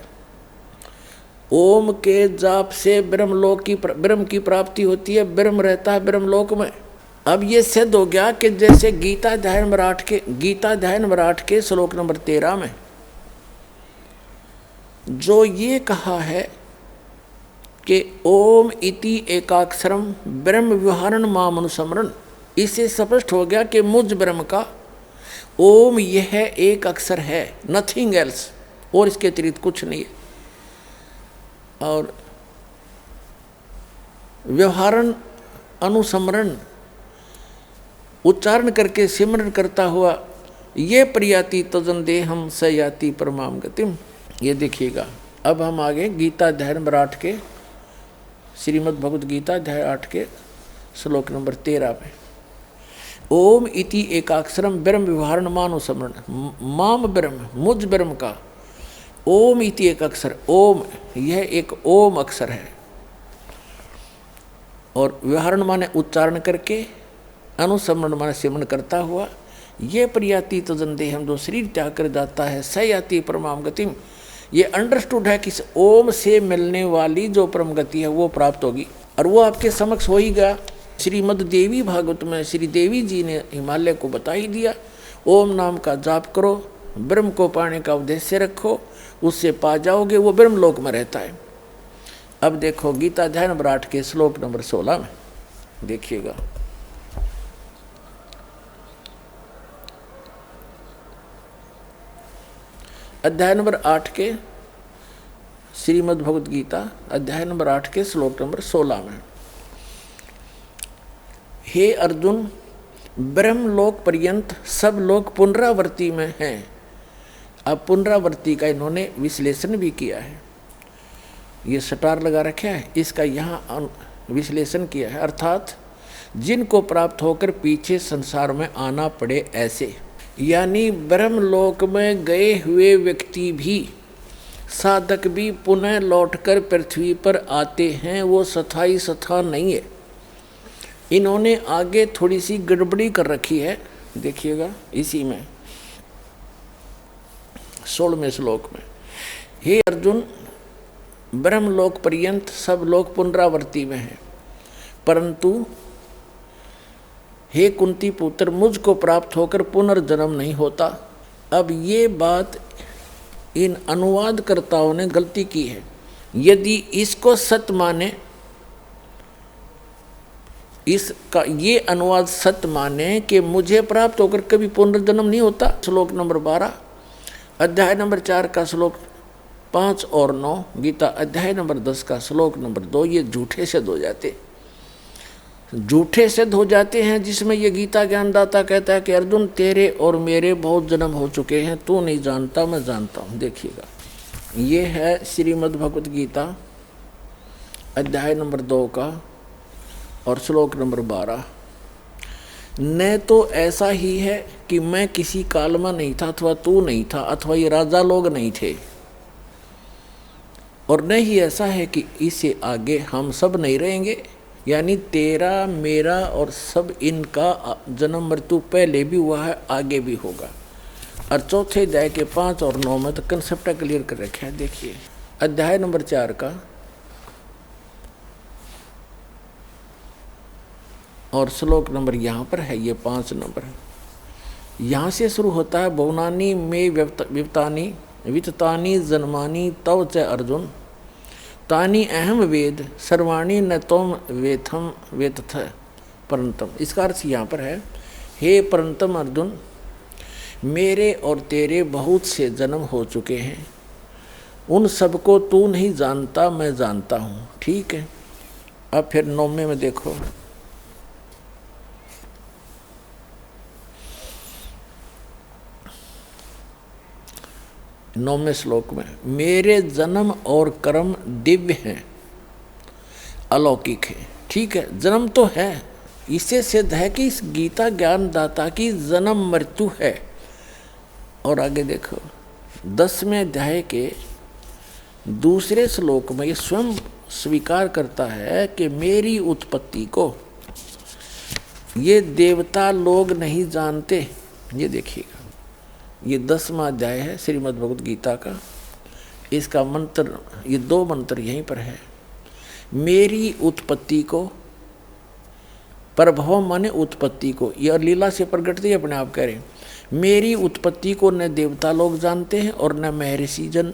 ओम के जाप से ब्रह्म की प्राप्ति होती है, ब्रह्म रहता है ब्रह्मलोक में। अब ये सिद्ध हो गया कि जैसे गीता अध्याय नंबर 8 के श्लोक नंबर 13 में जो ये कहा है कि ओम इति एकाक्षरम ब्रह्म व्यवहारण माम अनुस्मरण, इससे स्पष्ट हो गया कि मुझ ब्रह्म का ओम यह एक अक्षर है, नथिंग एल्स, और इसके अतिरिक्त कुछ नहीं है। और व्यवहारण अनुस्मरण उच्चारण करके सिमरण करता हुआ ये प्रयाति तजन देहम स याति परमाम गतिम। ये देखिएगा, अब हम आगे गीता अध्याय नंबर 8 के श्रीमद् भगवद गीता अध्याय 8 के श्लोक नंबर 13 में ओम इति एकाक्षरम ब्रह्म व्यवहारण मानुस्मरण माम ब्रह्म, मुझ ब्रह्म का ओम इति एक अक्षर, ओम यह एक ओम अक्षर है, और व्यवहारण माने उच्चारण करके, अनुस्मरण माने सिमरण करता हुआ, ये प्रयाति तजन देहम जो शरीर त्याग कर जाता है, स याति परमाम गतिम, ये अंडरस्टूड है कि ओम से मिलने वाली जो परम गति है वो प्राप्त होगी। और वो आपके समक्ष हो ही गया। श्रीमद् देवी भागवत में श्री देवी जी ने हिमालय को बता ही दिया, ओम नाम का जाप करो, ब्रह्म को पाने का उद्देश्य रखो, उससे पा जाओगे, वो ब्रह्मलोक में रहता है। अब देखो गीता अध्याय नंबर 8 के श्लोक नंबर 16 में देखिएगा, अध्याय नंबर 8 के श्रीमद् भगवद गीता अध्याय नंबर 8 के श्लोक नंबर 16 में, हे अर्जुन, ब्रह्मलोक पर्यंत सब लोग पुनरावृत्ति में हैं। अब पुनरावृत्ति का इन्होंने विश्लेषण भी किया है, ये स्टार लगा रखा है, इसका यहाँ विश्लेषण किया है, अर्थात जिनको प्राप्त होकर पीछे संसार में आना पड़े ऐसे, यानी ब्रह्मलोक में गए हुए व्यक्ति भी, साधक भी पुनः लौटकर पृथ्वी पर आते हैं, वो स्थायी स्थान नहीं है। इन्होंने आगे थोड़ी सी गड़बड़ी कर रखी है, देखिएगा इसी में 16वें श्लोक में, हे अर्जुन, ब्रह्मलोक पर्यंत सब लोग पुनरावृत्ति में हैं, परंतु हे कुंती पुत्र, मुझको प्राप्त होकर पुनर्जन्म नहीं होता। अब ये बात इन अनुवादकर्ताओं ने गलती की है। यदि इसको सत्य माने, इसका ये अनुवाद सत्य माने कि मुझे प्राप्त होकर कभी पुनर्जन्म नहीं होता, श्लोक नंबर 12 अध्याय नंबर 4 का श्लोक 5 और 9, गीता अध्याय नंबर 10 का श्लोक नंबर 2, ये झूठे सिद्ध हो जाते हैं, जिसमें ये गीता ज्ञानदाता कहता है कि अर्जुन, तेरे और मेरे बहुत जन्म हो चुके हैं, तू नहीं जानता, मैं जानता हूँ। देखिएगा, ये है श्रीमद् भगवद गीता अध्याय नंबर 2 का और श्लोक नंबर 12। न तो ऐसा ही है कि मैं किसी काल में नहीं था, अथवा तू नहीं था, अथवा ये राजा लोग नहीं थे, और न ही ऐसा है कि इससे आगे हम सब नहीं रहेंगे, यानी तेरा मेरा और सब इनका जन्म मृत्यु पहले भी हुआ है, आगे भी होगा। और चौथे अध्याय के 5 और 9 में तो कंसेप्ट क्लियर कर रखे हैं। देखिए अध्याय नंबर 4 का और श्लोक नंबर यहाँ पर है, ये 5 नंबर है, यहाँ से शुरू होता है, बहुनानी में वित्तानी जन्मानी तव च अर्जुन, तानी अहम वेद सर्वाणी न तोम वेथम वेतथ परंतम। इसका अर्थ यहाँ पर है, हे परंतम अर्जुन, मेरे और तेरे बहुत से जन्म हो चुके हैं, उन सबको तू नहीं जानता, मैं जानता हूँ। ठीक है, अब फिर 9वें में देखो, नौवें श्लोक में, मेरे जन्म और कर्म दिव्य हैं, अलौकिक है। ठीक है, जन्म तो है, इससे सिद्ध है कि इस गीता ज्ञानदाता की जन्म मृत्यु है। और आगे देखो 10वें अध्याय के दूसरे श्लोक में ये स्वयं स्वीकार करता है कि मेरी उत्पत्ति को ये देवता लोग नहीं जानते। ये देखिएगा, ये 10वां अध्याय है श्रीमद् भगवद गीता का। इसका मंत्र, ये 2 मंत्र यहीं पर है। मेरी उत्पत्ति को, प्रभव माने उत्पत्ति को, यह लीला से प्रकट थी, अपने आप कह रहे हैं। मेरी उत्पत्ति को न देवता लोग जानते हैं और न महर्षि जन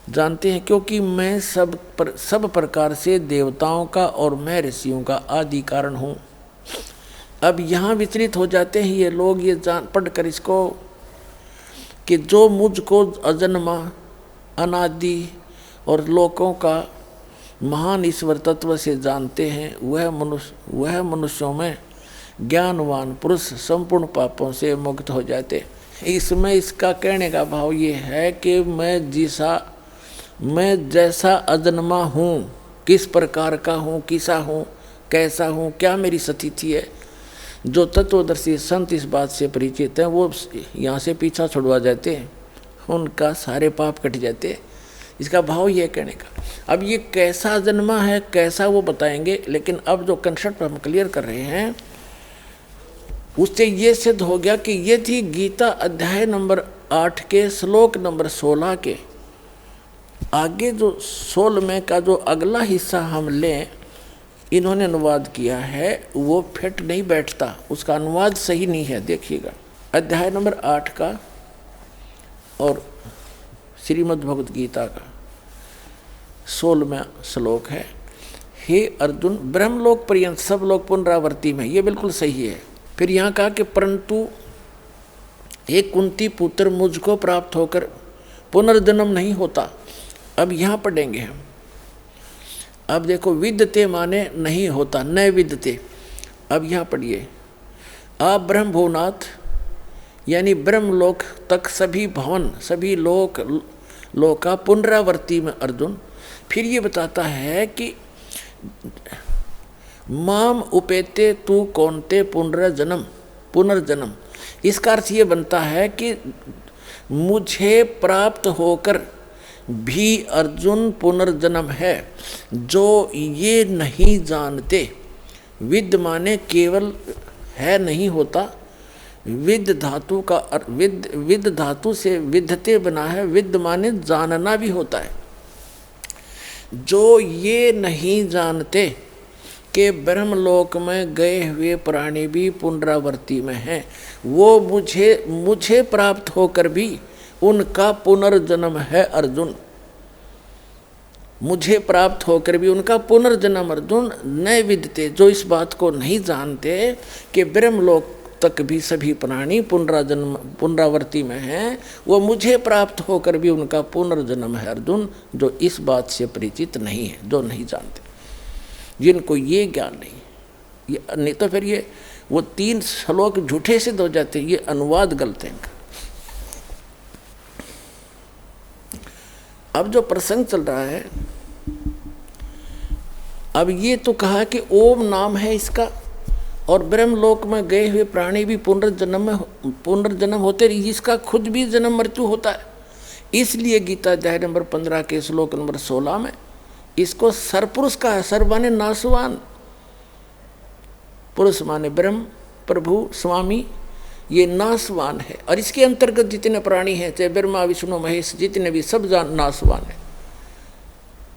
जानते हैं, क्योंकि मैं सब प्रकार से देवताओं का और महर्षियों का आदि कारण हूँ। अब यहाँ विचलित हो जाते हैं ये लोग, ये जान पढ़कर इसको कि जो मुझको अजन्मा, अनादि और लोकों का महान ईश्वर तत्व से जानते हैं, वह मनुष्यों में ज्ञानवान पुरुष संपूर्ण पापों से मुक्त हो जाते। इसमें इसका कहने का भाव ये है कि मैं जैसा अजन्मा हूँ, किस प्रकार का हूँ, किसा हूँ, कैसा हूँ, क्या मेरी स्थिति है, जो तत्वदर्शी संत इस बात से परिचित हैं वो यहाँ से पीछा छुड़वा जाते हैं, उनका सारे पाप कट जाते हैं। इसका भाव ये कहने का। अब ये कैसा जन्मा है, कैसा वो बताएंगे, लेकिन अब जो कंसेप्ट हम क्लियर कर रहे हैं उससे ये सिद्ध हो गया कि ये थी गीता अध्याय नंबर 8 के श्लोक नंबर 16 के आगे जो 16वें का जो अगला हिस्सा हम लें, इन्होंने अनुवाद किया है, वो फिट नहीं बैठता, उसका अनुवाद सही नहीं है। देखिएगा अध्याय नंबर 8 का और श्रीमद् भगवद गीता का 16वां श्लोक है। हे अर्जुन, ब्रह्मलोक पर्यंत सब लोग पुनरावर्ती में, ये बिल्कुल सही है। फिर यहाँ कहा कि परंतु एक कुंती पुत्र मुझको प्राप्त होकर पुनर्जन्म नहीं होता। अब यहाँ पढ़ेंगे हम। अब देखो, विद्यते माने नहीं होता, न विद्यते। अब यहाँ पढ़िए, आप ब्रह्म भुवनाथ यानी ब्रह्मलोक तक सभी भवन, सभी लोका पुनरावर्ती में अर्जुन। फिर ये बताता है कि माम उपेते तू कौनते पुनर्जन्म। इसका अर्थ ये बनता है कि मुझे प्राप्त होकर भी अर्जुन पुनर्जन्म है, जो ये नहीं जानते। विद माने केवल है, नहीं होता। विद धातु का विद धातु से विद्यते बना है। विद माने जानना भी होता है। जो ये नहीं जानते कि ब्रह्मलोक में गए हुए प्राणी भी पुनरावर्ती में हैं, वो मुझे प्राप्त होकर भी उनका पुनर्जन्म है अर्जुन। मुझे प्राप्त होकर भी उनका पुनर्जन्म अर्जुन न विदते, जो इस बात को नहीं जानते कि ब्रह्मलोक तक भी सभी प्राणी पुनरावर्ती में हैं, वो मुझे प्राप्त होकर भी उनका पुनर्जन्म है अर्जुन, जो इस बात से परिचित नहीं है, जो नहीं जानते, जिनको ये ज्ञान नहीं। ये नहीं तो फिर ये वो 3 श्लोक झूठे सिद्ध हो जाते, ये अनुवाद गलत है इनका। अब जो प्रसंग चल रहा है, अब ये तो कहा कि ओम नाम है इसका, और ब्रह्मलोक में गए हुए प्राणी भी पुनर्जन्म होते रही, इसका खुद भी जन्म मृत्यु होता है। इसलिए गीता अध्याय नंबर 15 के श्लोक नंबर 16 में इसको सरपुरुष का है। सर माने नासवान, पुरुष माने ब्रह्म, प्रभु, स्वामी, ये नासवान है। और इसके अंतर्गत जितने प्राणी हैं, चाहे ब्रह्मा विष्णु महेश, जितने भी सब नासवान है,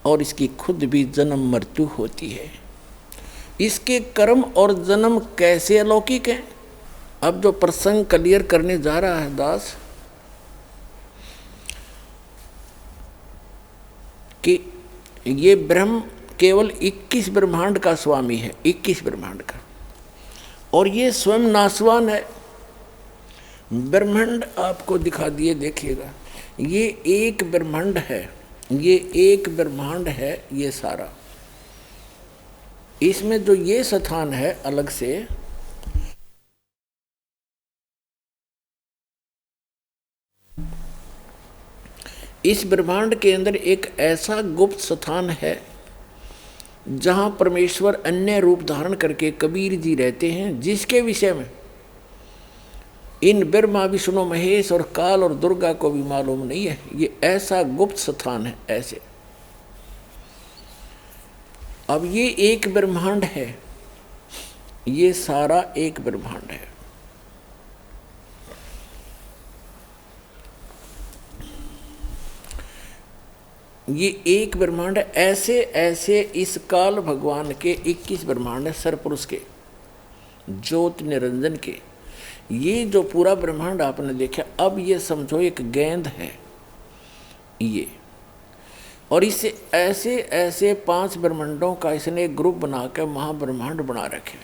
और इसकी खुद भी जन्म मृत्यु होती है। इसके कर्म और जन्म कैसे अलौकिक हैं? अब जो प्रसंग क्लियर करने जा रहा है दास, कि ये ब्रह्म केवल 21 ब्रह्मांड का स्वामी है, 21 ब्रह्मांड का, और ये स्वयं नासवान है। ब्रह्मांड आपको दिखा दिए, देखिएगा, ये एक ब्रह्मांड है, ये एक ब्रह्मांड है, ये सारा। इसमें जो ये स्थान है अलग से, इस ब्रह्मांड के अंदर एक ऐसा गुप्त स्थान है जहां परमेश्वर अन्य रूप धारण करके कबीर जी रहते हैं, जिसके विषय में इन ब्रह्मा विष्णु महेश और काल और दुर्गा को भी मालूम नहीं है। ये ऐसा गुप्त स्थान है, ऐसे। अब ये एक ब्रह्मांड है, ये सारा एक ब्रह्मांड है। ये एक ब्रह्मांड है। ऐसे ऐसे इस काल भगवान के 21 ब्रह्मांड है, सरपुरुष के, ज्योत निरंजन के। ये जो पूरा ब्रह्मांड आपने देखा, अब ये समझो एक गेंद है ये, और इसे ऐसे ऐसे 5 ब्रह्मांडों का इसने एक ग्रुप बनाकर महाब्रह्मांड बना रखे,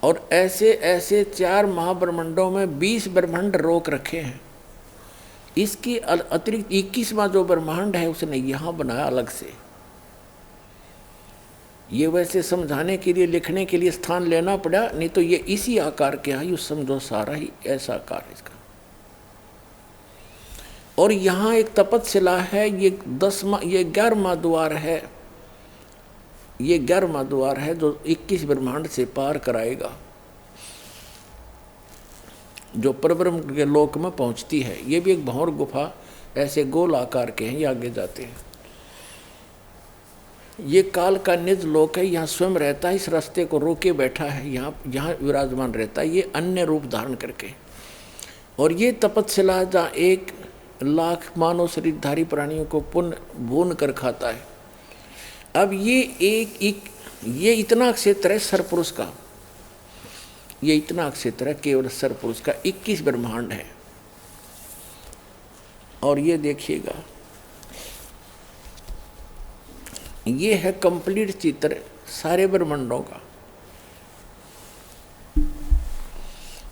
और ऐसे ऐसे 4 महाब्रह्मांडों में 20 ब्रह्मांड रोक रखे हैं। इसकी अतिरिक्त 21वां जो ब्रह्मांड है उसने यहाँ बनाया अलग से। ये वैसे समझाने के लिए, लिखने के लिए स्थान लेना पड़ा, नहीं तो ये इसी आकार के है, यूँ समझो सारा ही ऐसा आकार है इसका। और यहाँ एक तपतशिला है, ये 11वां द्वार है, ये 11वां द्वार है जो 21 ब्रह्मांड से पार कराएगा, जो परब्रह्म के लोक में पहुंचती है। ये भी एक भंवर गुफा, ऐसे गोल आकार के हैं, ये आगे जाते हैं। ये काल का निज लोक है, यहाँ स्वयं रहता है, इस रास्ते को रोके बैठा है, यहाँ विराजमान रहता है, ये अन्य रूप धारण करके। और ये तपतशिला जहाँ 1 लाख मानव शरीरधारी प्राणियों को पुण्य भून कर खाता है। अब ये इतना क्षेत्र है सरपुरुष का, ये इतना क्षेत्र है केवल सरपुरुष का, 21 ब्रह्मांड है। और ये देखिएगा, ये है कंप्लीट चित्र सारे ब्रह्मांडों का,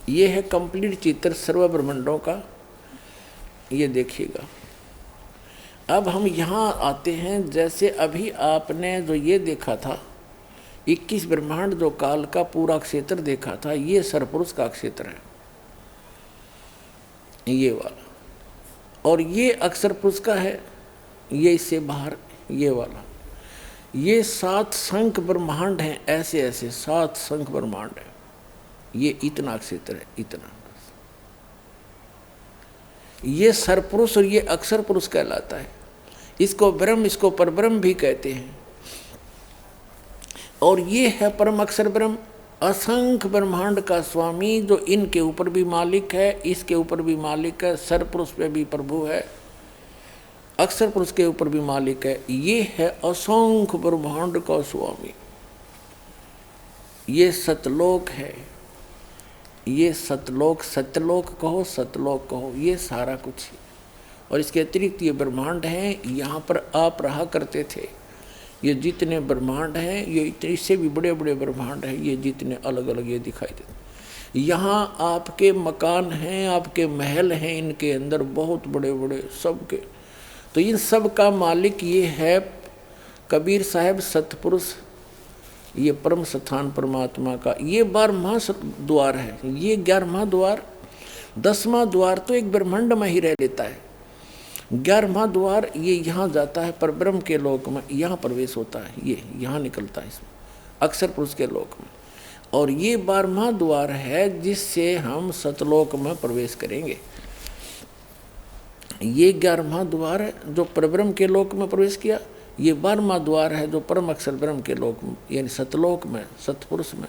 ये है कंप्लीट चित्र सर्व ब्रह्मांडों का। ये देखिएगा। अब हम यहाँ आते हैं, जैसे अभी आपने जो ये देखा था 21 ब्रह्मांड, जो काल का पूरा क्षेत्र देखा था, ये सरपुरुष का क्षेत्र है, ये वाला। और ये अक्षर पुरुष का है, ये इससे बाहर ये वाला। ये 7 संख ब्रह्मांड हैं, ऐसे ऐसे 7 संख ब्रह्मांड है। ये इतना क्षेत्र है, इतना। ये सरपुरुष और ये अक्षर पुरुष कहलाता है। इसको ब्रह्म, इसको परब्रह्म भी कहते हैं। और ये है परम अक्षर ब्रह्म, असंख्य ब्रह्मांड का स्वामी, जो इनके ऊपर भी मालिक है, इसके ऊपर भी मालिक है, सरपुरुष पे भी प्रभु है, अक्षर पुरुष के ऊपर भी मालिक है। ये है असंख्य ब्रह्मांड का स्वामी। ये सतलोक है, ये सतलोक, सत्यलोक कहो, सतलोक कहो, ये सारा कुछ है। और इसके अतिरिक्त ये ब्रह्मांड हैं, यहाँ पर आप रहा करते थे। ये जितने ब्रह्मांड हैं, ये इससे भी बड़े बड़े ब्रह्मांड हैं, ये जितने अलग अलग ये दिखाई देते। यहाँ आपके मकान हैं, आपके महल हैं, इनके अंदर बहुत बड़े बड़े सबके। तो इन सब का मालिक ये है कबीर साहब सतपुरुष, ये परम स्थान परमात्मा का। ये 12वां द्वार है, ये 11वां द्वार। 10वां द्वार तो एक ब्रह्मांड में ही रह लेता है। 11वां द्वार ये यहाँ जाता है पर ब्रह्म के लोक में, यहाँ प्रवेश होता है, ये यहाँ निकलता है इसमें अक्षर पुरुष के लोक में। और ये 12वां द्वार है जिससे हम सतलोक में प्रवेश करेंगे। ये 11वां द्वार है जो परब्रह्म के लोक में प्रवेश किया। ये 12वां द्वार है जो परम अक्षर ब्रह्म के लोक में, यानी सतलोक में, सतपुरुष में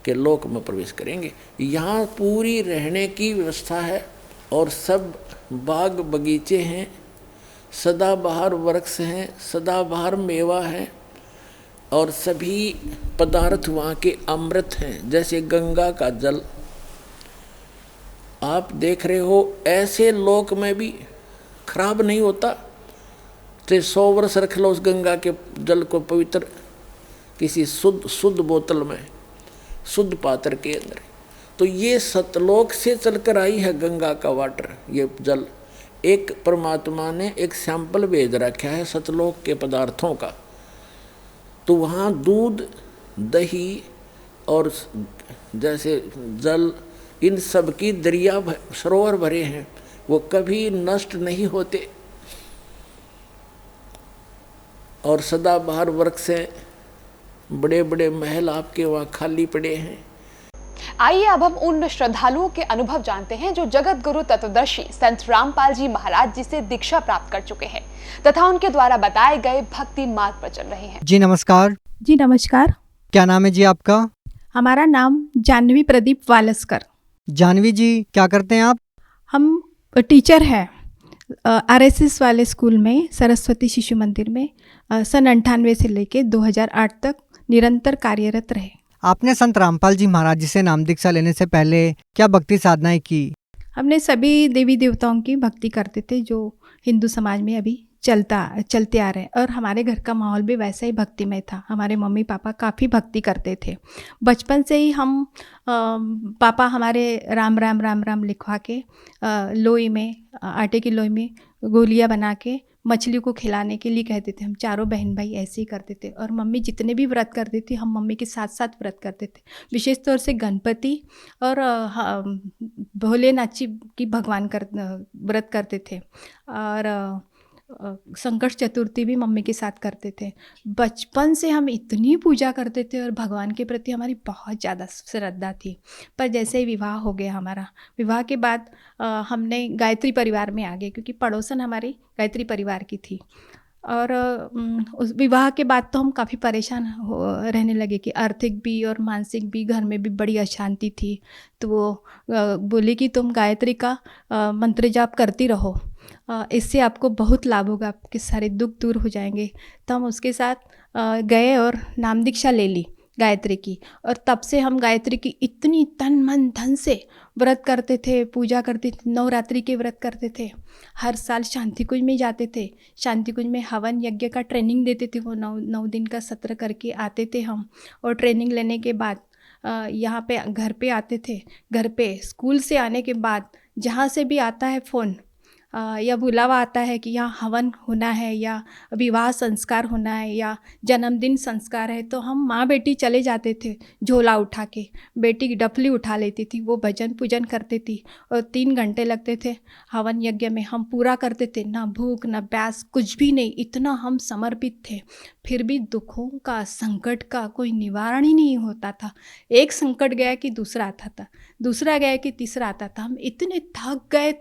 के लोक में प्रवेश करेंगे। यहाँ पूरी रहने की व्यवस्था है और सब बाग बगीचे हैं, सदाबहार वृक्ष हैं, सदाबहार मेवा है, और सभी पदार्थ वहाँ के अमृत हैं। जैसे गंगा का जल आप देख रहे हो, ऐसे लोक में भी खराब नहीं होता। तो 100 वर्ष रख लो उस गंगा के जल को पवित्र किसी शुद्ध बोतल में, शुद्ध पात्र के अंदर। तो ये सतलोक से चलकर आई है गंगा का वाटर, ये जल। एक परमात्मा ने एक सैंपल भेज रखा है सतलोक के पदार्थों का। तो वहाँ दूध, दही और जैसे जल, इन सब की दरिया सरोवर भरे हैं, वो कभी नष्ट नहीं होते। और सदाबहार वृक्ष से बड़े बड़े महल आपके वहाँ खाली पड़े हैं। आइए अब हम उन श्रद्धालुओं के अनुभव जानते हैं जो जगत गुरु तत्वदर्शी संत रामपाल जी महाराज जी से दीक्षा प्राप्त कर चुके हैं तथा उनके द्वारा बताए गए भक्ति मार्ग पर चल रहे हैं। जी नमस्कार। जी नमस्कार। क्या नाम है जी आपका? हमारा नाम जानवी प्रदीप वालस्कर। जानवी जी, क्या करते हैं आप? हम टीचर हैं आरएसएस वाले स्कूल में, सरस्वती शिशु मंदिर में सन 98 से लेके 2008 तक निरंतर कार्यरत रहे। आपने संत रामपाल जी महाराज जी से नाम दीक्षा लेने से पहले क्या भक्ति साधनाएं की? हमने सभी देवी देवताओं की भक्ति करते थे जो हिंदू समाज में अभी चलते आ रहे हैं, और हमारे घर का माहौल भी वैसा ही भक्तिमय था। हमारे मम्मी पापा काफ़ी भक्ति करते थे। बचपन से ही हम पापा हमारे राम राम राम राम लिखवा के लोई में, आटे की लोई में गोलियां बना के मछली को खिलाने के लिए कहते थे। हम चारों बहन भाई ऐसे ही करते थे, और मम्मी जितने भी व्रत करती थी हम मम्मी के साथ साथ व्रत करते थे। विशेष तौर से गणपति और भोलेनाथ जी की भगवान व्रत करते थे, और संकट चतुर्थी भी मम्मी के साथ करते थे। बचपन से हम इतनी पूजा करते थे और भगवान के प्रति हमारी बहुत ज़्यादा श्रद्धा थी। पर जैसे ही विवाह हो गया हमारा, विवाह के बाद हमने गायत्री परिवार में आ गए, क्योंकि पड़ोसन हमारी गायत्री परिवार की थी। और उस विवाह के बाद तो हम काफ़ी परेशान रहने लगे कि आर्थिक भी और मानसिक भी, घर में भी बड़ी अशांति थी। तो वो बोली कि तुम गायत्री का मंत्र जाप करती रहो, इससे आपको बहुत लाभ होगा, आपके सारे दुख दूर हो जाएंगे। तो हम उसके साथ गए और नाम दीक्षा ले ली गायत्री की, और तब से हम गायत्री की इतनी तन मन धन से व्रत करते थे, पूजा करते थे, नवरात्रि के व्रत करते थे। हर साल शांति कुंज में जाते थे, शांति कुंज में हवन यज्ञ का ट्रेनिंग देते थे। वो 9 दिन का सत्र करके आते थे हम, और ट्रेनिंग लेने के बाद यहाँ पे घर पे आते थे। घर पे स्कूल से आने के बाद जहाँ से भी आता है फ़ोन या बुलावा आता है कि यहाँ हवन होना है या विवाह संस्कार होना है या जन्मदिन संस्कार है, तो हम माँ बेटी चले जाते थे झोला उठा के। बेटी की डफली उठा लेती थी, वो भजन पूजन करती थी, और 3 घंटे लगते थे हवन यज्ञ में। हम पूरा करते थे, ना भूख ना प्यास, कुछ भी नहीं, इतना हम समर्पित थे। फिर भी दुखों का, संकट का कोई निवारण ही नहीं होता था। एक संकट गया कि दूसरा आता था, दूसरा गया कि तीसरा आता था। हम इतने थक गए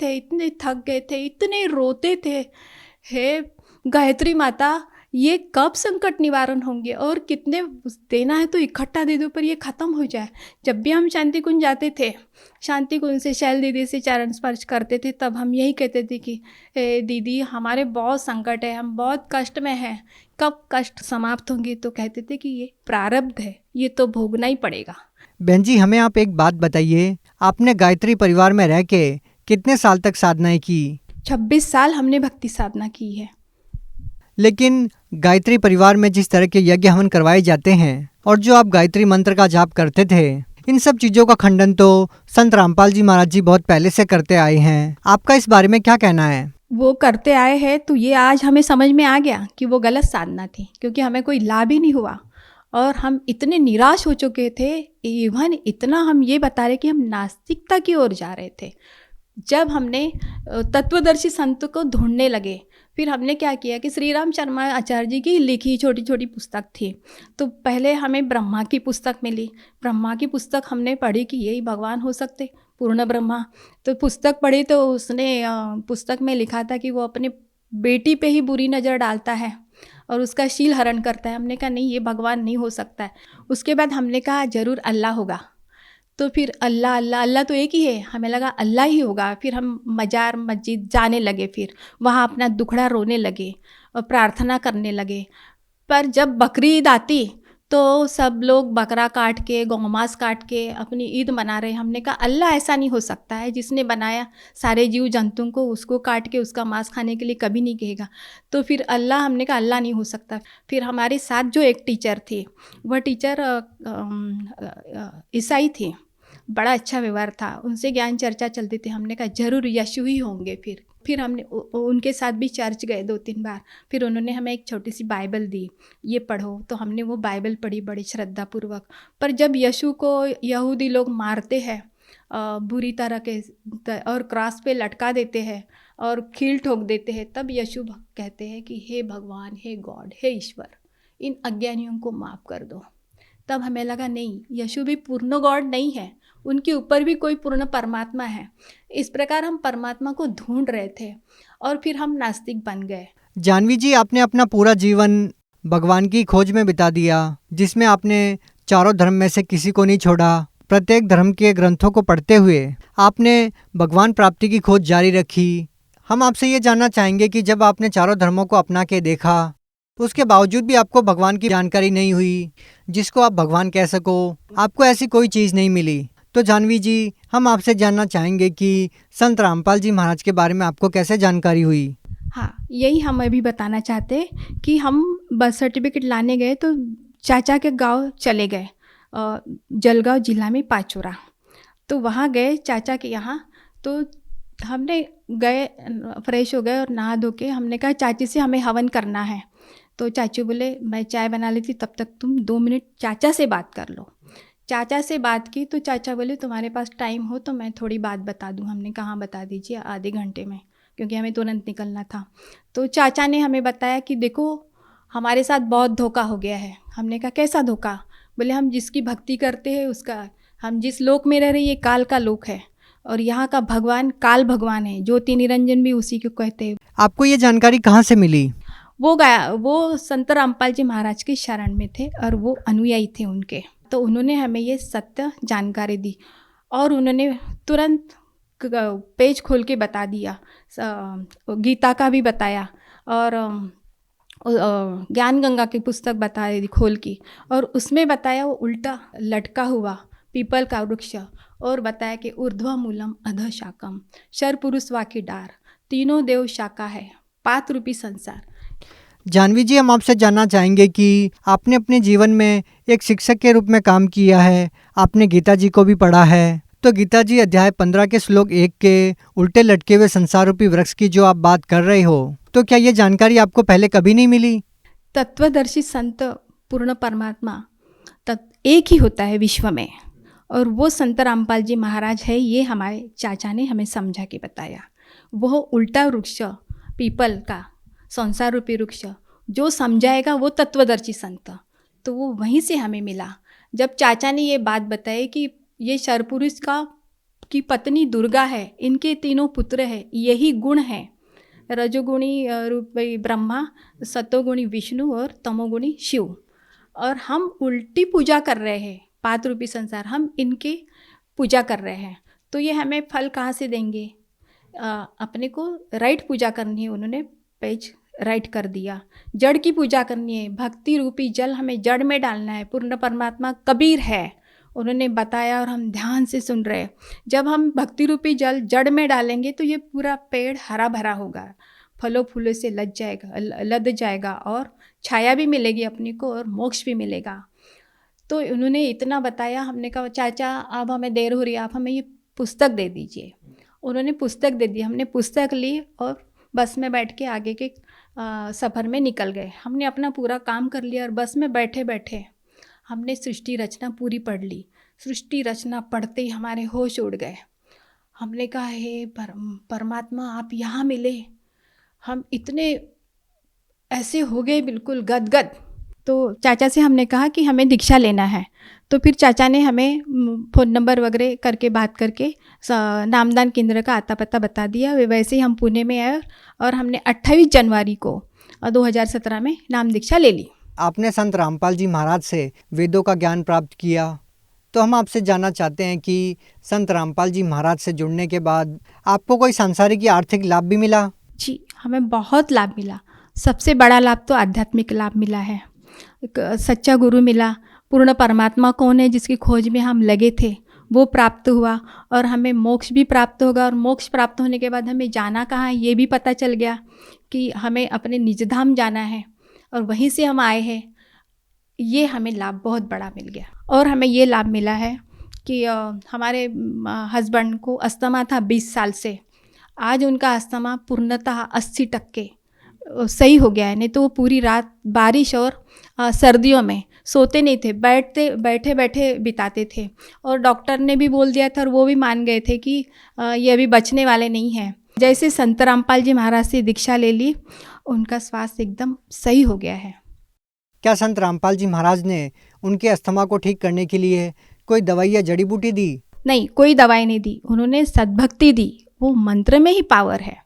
थे, इतने रोते थे, हे गायत्री माता ये कब संकट निवारण होंगे, और कितने देना है तो इकट्ठा दे दो पर ये ख़त्म हो जाए। जब भी हम शांति कुंज जाते थे, शांति कुंज से शैल दीदी से चरण स्पर्श करते थे, तब हम यही कहते थे कि दीदी हमारे बहुत संकट है, हम बहुत कष्ट में हैं, कब कष्ट समाप्त होंगे। तो कहते थे कि ये प्रारब्ध है, ये तो भोगना ही पड़ेगा। बहन जी, हमें आप एक बात बताइए, आपने गायत्री परिवार में रह के कितने साल तक साधनाएं की? 26 साल हमने भक्ति साधना की है। लेकिन गायत्री परिवार में जिस तरह के यज्ञ हवन करवाए जाते हैं और जो आप गायत्री मंत्र का जाप करते थे, इन सब चीज़ों का खंडन तो संत रामपाल जी महाराज जी बहुत पहले से करते आए हैं। आपका इस बारे में क्या कहना है? वो करते आए हैं तो ये आज हमें समझ में आ गया कि वो गलत साधना थी, क्योंकि हमें कोई लाभ ही नहीं हुआ और हम इतने निराश हो चुके थे। इवन इतना हम ये बता रहे कि हम नास्तिकता की ओर जा रहे थे। जब हमने तत्वदर्शी संत को ढूंढने लगे, फिर हमने क्या किया कि श्री राम शर्मा आचार्य जी की लिखी छोटी छोटी पुस्तक थी, तो पहले हमें ब्रह्मा की पुस्तक मिली। ब्रह्मा की पुस्तक हमने पढ़ी कि यही भगवान हो सकते, पूर्ण ब्रह्मा। तो पुस्तक पढ़ी तो उसने पुस्तक में लिखा था कि वो अपने बेटी पे ही बुरी नज़र डालता है और उसका शील हरण करता है। हमने कहा नहीं, ये भगवान नहीं हो सकता है। उसके बाद हमने कहा ज़रूर अल्लाह होगा। तो फिर अल्लाह अल्लाह अल्लाह तो एक ही है, हमें लगा अल्लाह ही होगा। फिर हम मजार मस्जिद जाने लगे, फिर वहाँ अपना दुखड़ा रोने लगे और प्रार्थना करने लगे। पर जब बकरी ईद आती तो सब लोग बकरा काट के, गौमांस काट के अपनी ईद मना रहे। हमने कहा अल्लाह ऐसा नहीं हो सकता है, जिसने बनाया सारे जीव जंतुओं को, उसको काट के उसका मांस खाने के लिए कभी नहीं कहेगा। तो फिर अल्लाह, हमने कहा अल्लाह नहीं हो सकता। फिर हमारे साथ जो एक टीचर थी, वह टीचर ईसाई थी, बड़ा अच्छा व्यवहार था, उनसे ज्ञान चर्चा चलती थी। हमने कहा ज़रूर यीशु ही होंगे। फिर हमने उनके साथ भी चर्च गए 2-3 बार। फिर उन्होंने हमें एक छोटी सी बाइबल दी, ये पढ़ो। तो हमने वो बाइबल पढ़ी बड़ी श्रद्धापूर्वक। पर जब यीशु को यहूदी लोग मारते हैं बुरी तरह के और क्रॉस पे लटका देते हैं और कील ठोक देते हैं, तब यीशु कहते हैं कि हे भगवान, हे गॉड, हे ईश्वर, इन अज्ञानियों को माफ़ कर दो। तब हमें लगा नहीं, यीशु भी पूर्ण गॉड नहीं है, उनके ऊपर भी कोई पूर्ण परमात्मा है। इस प्रकार हम परमात्मा को ढूंढ रहे थे और फिर हम नास्तिक बन गए। जानवी जी, आपने अपना पूरा जीवन भगवान की खोज में बिता दिया, जिसमें आपने चारों धर्म में से किसी को नहीं छोड़ा। प्रत्येक धर्म के ग्रंथों को पढ़ते हुए आपने भगवान प्राप्ति की खोज जारी रखी। हम आपसे ये जानना चाहेंगे कि जब आपने चारों धर्मों को अपना के देखा तो उसके बावजूद भी आपको भगवान की जानकारी नहीं हुई, जिसको आप भगवान कह सको, आपको ऐसी कोई चीज़ नहीं मिली। तो जानवी जी, हम आपसे जानना चाहेंगे कि संत रामपाल जी महाराज के बारे में आपको कैसे जानकारी हुई। हाँ, यही हम अभी बताना चाहते हैं कि हम बर्थ सर्टिफिकेट लाने गए तो चाचा के गांव चले गए, जलगांव जिला में पाचोरा। तो वहाँ गए चाचा के यहाँ, तो हमने गए, फ्रेश हो गए और नहा धो के हमने कहा चाची से हमें हवन करना है। तो चाचू बोले मैं चाय बना लेती, तब तक तुम 2 मिनट चाचा से बात कर लो। चाचा से बात की तो चाचा बोले तुम्हारे पास टाइम हो तो मैं थोड़ी बात बता दूं। हमने कहा बता दीजिए, आधे घंटे में, क्योंकि हमें तुरंत निकलना था। तो चाचा ने हमें बताया कि देखो हमारे साथ बहुत धोखा हो गया है। हमने कहा कैसा धोखा? बोले हम जिसकी भक्ति करते हैं उसका, हम जिस लोक में रह रहे ये काल का लोक है और यहाँ का भगवान काल भगवान है, ज्योति निरंजन भी उसी को कहते हैं। आपको ये जानकारी कहाँ से मिली? वो संत रामपाल जी महाराज की शरण में थे और वो अनुयायी थे उनके, तो उन्होंने हमें ये सत्य जानकारी दी और उन्होंने तुरंत पेज खोल के बता दिया, गीता का भी बताया और ज्ञान गंगा की पुस्तक बताई दी खोल की, और उसमें बताया वो उल्टा लटका हुआ पीपल का वृक्ष, और बताया कि ऊर्ध्व मूलम अध शाकम, शर पुरुष वाकी डार, तीनों देव शाखा है, पात रूपी संसार। जानवी जी, हम आपसे जानना चाहेंगे कि आपने अपने जीवन में एक शिक्षक के रूप में काम किया है, आपने गीता जी को भी पढ़ा है। तो गीता जी अध्याय 15 के श्लोक 1 के उल्टे लटके हुए संसार रूपी वृक्ष की जो आप बात कर रहे हो, तो क्या ये जानकारी आपको पहले कभी नहीं मिली? तत्वदर्शी संत पूर्ण परमात्मा एक ही होता है विश्व में, और वो संत रामपाल जी महाराज है, ये हमारे चाचा ने हमें समझा के बताया। वो उल्टा वृक्ष पीपल का संसार रूपी वृक्ष जो समझाएगा वो तत्वदर्शी संत, तो वो वहीं से हमें मिला। जब चाचा ने ये बात बताई कि ये शरपुरुष की पत्नी दुर्गा है, इनके 3 पुत्र है, यही गुण है, रजोगुणी रूप ब्रह्मा, सतोगुणी विष्णु और तमोगुणी शिव, और हम उल्टी पूजा कर रहे हैं, पात रूपी संसार, हम इनके पूजा कर रहे हैं, तो ये हमें फल कहाँ से देंगे? अपने को राइट पूजा करनी है। उन्होंने पेज राइट कर दिया। जड़ की पूजा करनी है, भक्ति रूपी जल हमें जड़ में डालना है, पूर्ण परमात्मा कबीर है, उन्होंने बताया और हम ध्यान से सुन रहे हैं। जब हम भक्ति रूपी जल जड़ में डालेंगे तो ये पूरा पेड़ हरा भरा होगा, फलों फूलों से लद जाएगा और छाया भी मिलेगी अपने को और मोक्ष भी मिलेगा। तो उन्होंने इतना बताया। हमने कहा चाचा अब हमें देर हो रही है, आप हमें ये पुस्तक दे दीजिए। उन्होंने पुस्तक दे दी, हमने पुस्तक ली और बस में बैठ के आगे के सफ़र में निकल गए। हमने अपना पूरा काम कर लिया और बस में बैठे बैठे हमने सृष्टि रचना पूरी पढ़ ली। सृष्टि रचना पढ़ते ही हमारे होश उड़ गए। हमने कहा हे परमात्मा आप यहाँ मिले, हम इतने ऐसे हो गए बिल्कुल गदगद। तो चाचा से हमने कहा कि हमें दीक्षा लेना है, तो फिर चाचा ने हमें फ़ोन नंबर वगैरह करके बात करके नामदान केंद्र का आता पता बता दिया। वैसे ही हम पुणे में आए और हमने 28 जनवरी को 2017 में नाम दीक्षा ले ली। आपने संत रामपाल जी महाराज से वेदों का ज्ञान प्राप्त किया, तो हम आपसे जानना चाहते हैं कि संत रामपाल जी महाराज से जुड़ने के बाद आपको कोई सांसारिक या आर्थिक लाभ भी मिला? जी, हमें बहुत लाभ मिला। सबसे बड़ा लाभ तो आध्यात्मिक लाभ मिला है। एक सच्चा गुरु मिला, पूर्ण परमात्मा कौन है जिसकी खोज में हम लगे थे वो प्राप्त हुआ, और हमें मोक्ष भी प्राप्त होगा। और मोक्ष प्राप्त होने के बाद हमें जाना कहाँ है ये भी पता चल गया कि हमें अपने निजधाम जाना है और वहीं से हम आए हैं। ये हमें लाभ बहुत बड़ा मिल गया। और हमें ये लाभ मिला है कि हमारे हस्बैंड को अस्थमा था 20 साल से, आज उनका अस्थमा पूर्णतः 80% सही हो गया है। नहीं तो वो पूरी रात बारिश और सर्दियों में सोते नहीं थे, बैठे बैठे बिताते थे, और डॉक्टर ने भी बोल दिया था और वो भी मान गए थे कि ये अभी बचने वाले नहीं हैं। जैसे संत रामपाल जी महाराज से दीक्षा ले ली, उनका स्वास्थ्य एकदम सही हो गया है। क्या संत रामपाल जी महाराज ने उनके अस्थमा को ठीक करने के लिए कोई दवाई या जड़ी बूटी दी? नहीं, कोई दवाई नहीं दी, उन्होंने सद्भक्ति दी। वो मंत्र में ही पावर है।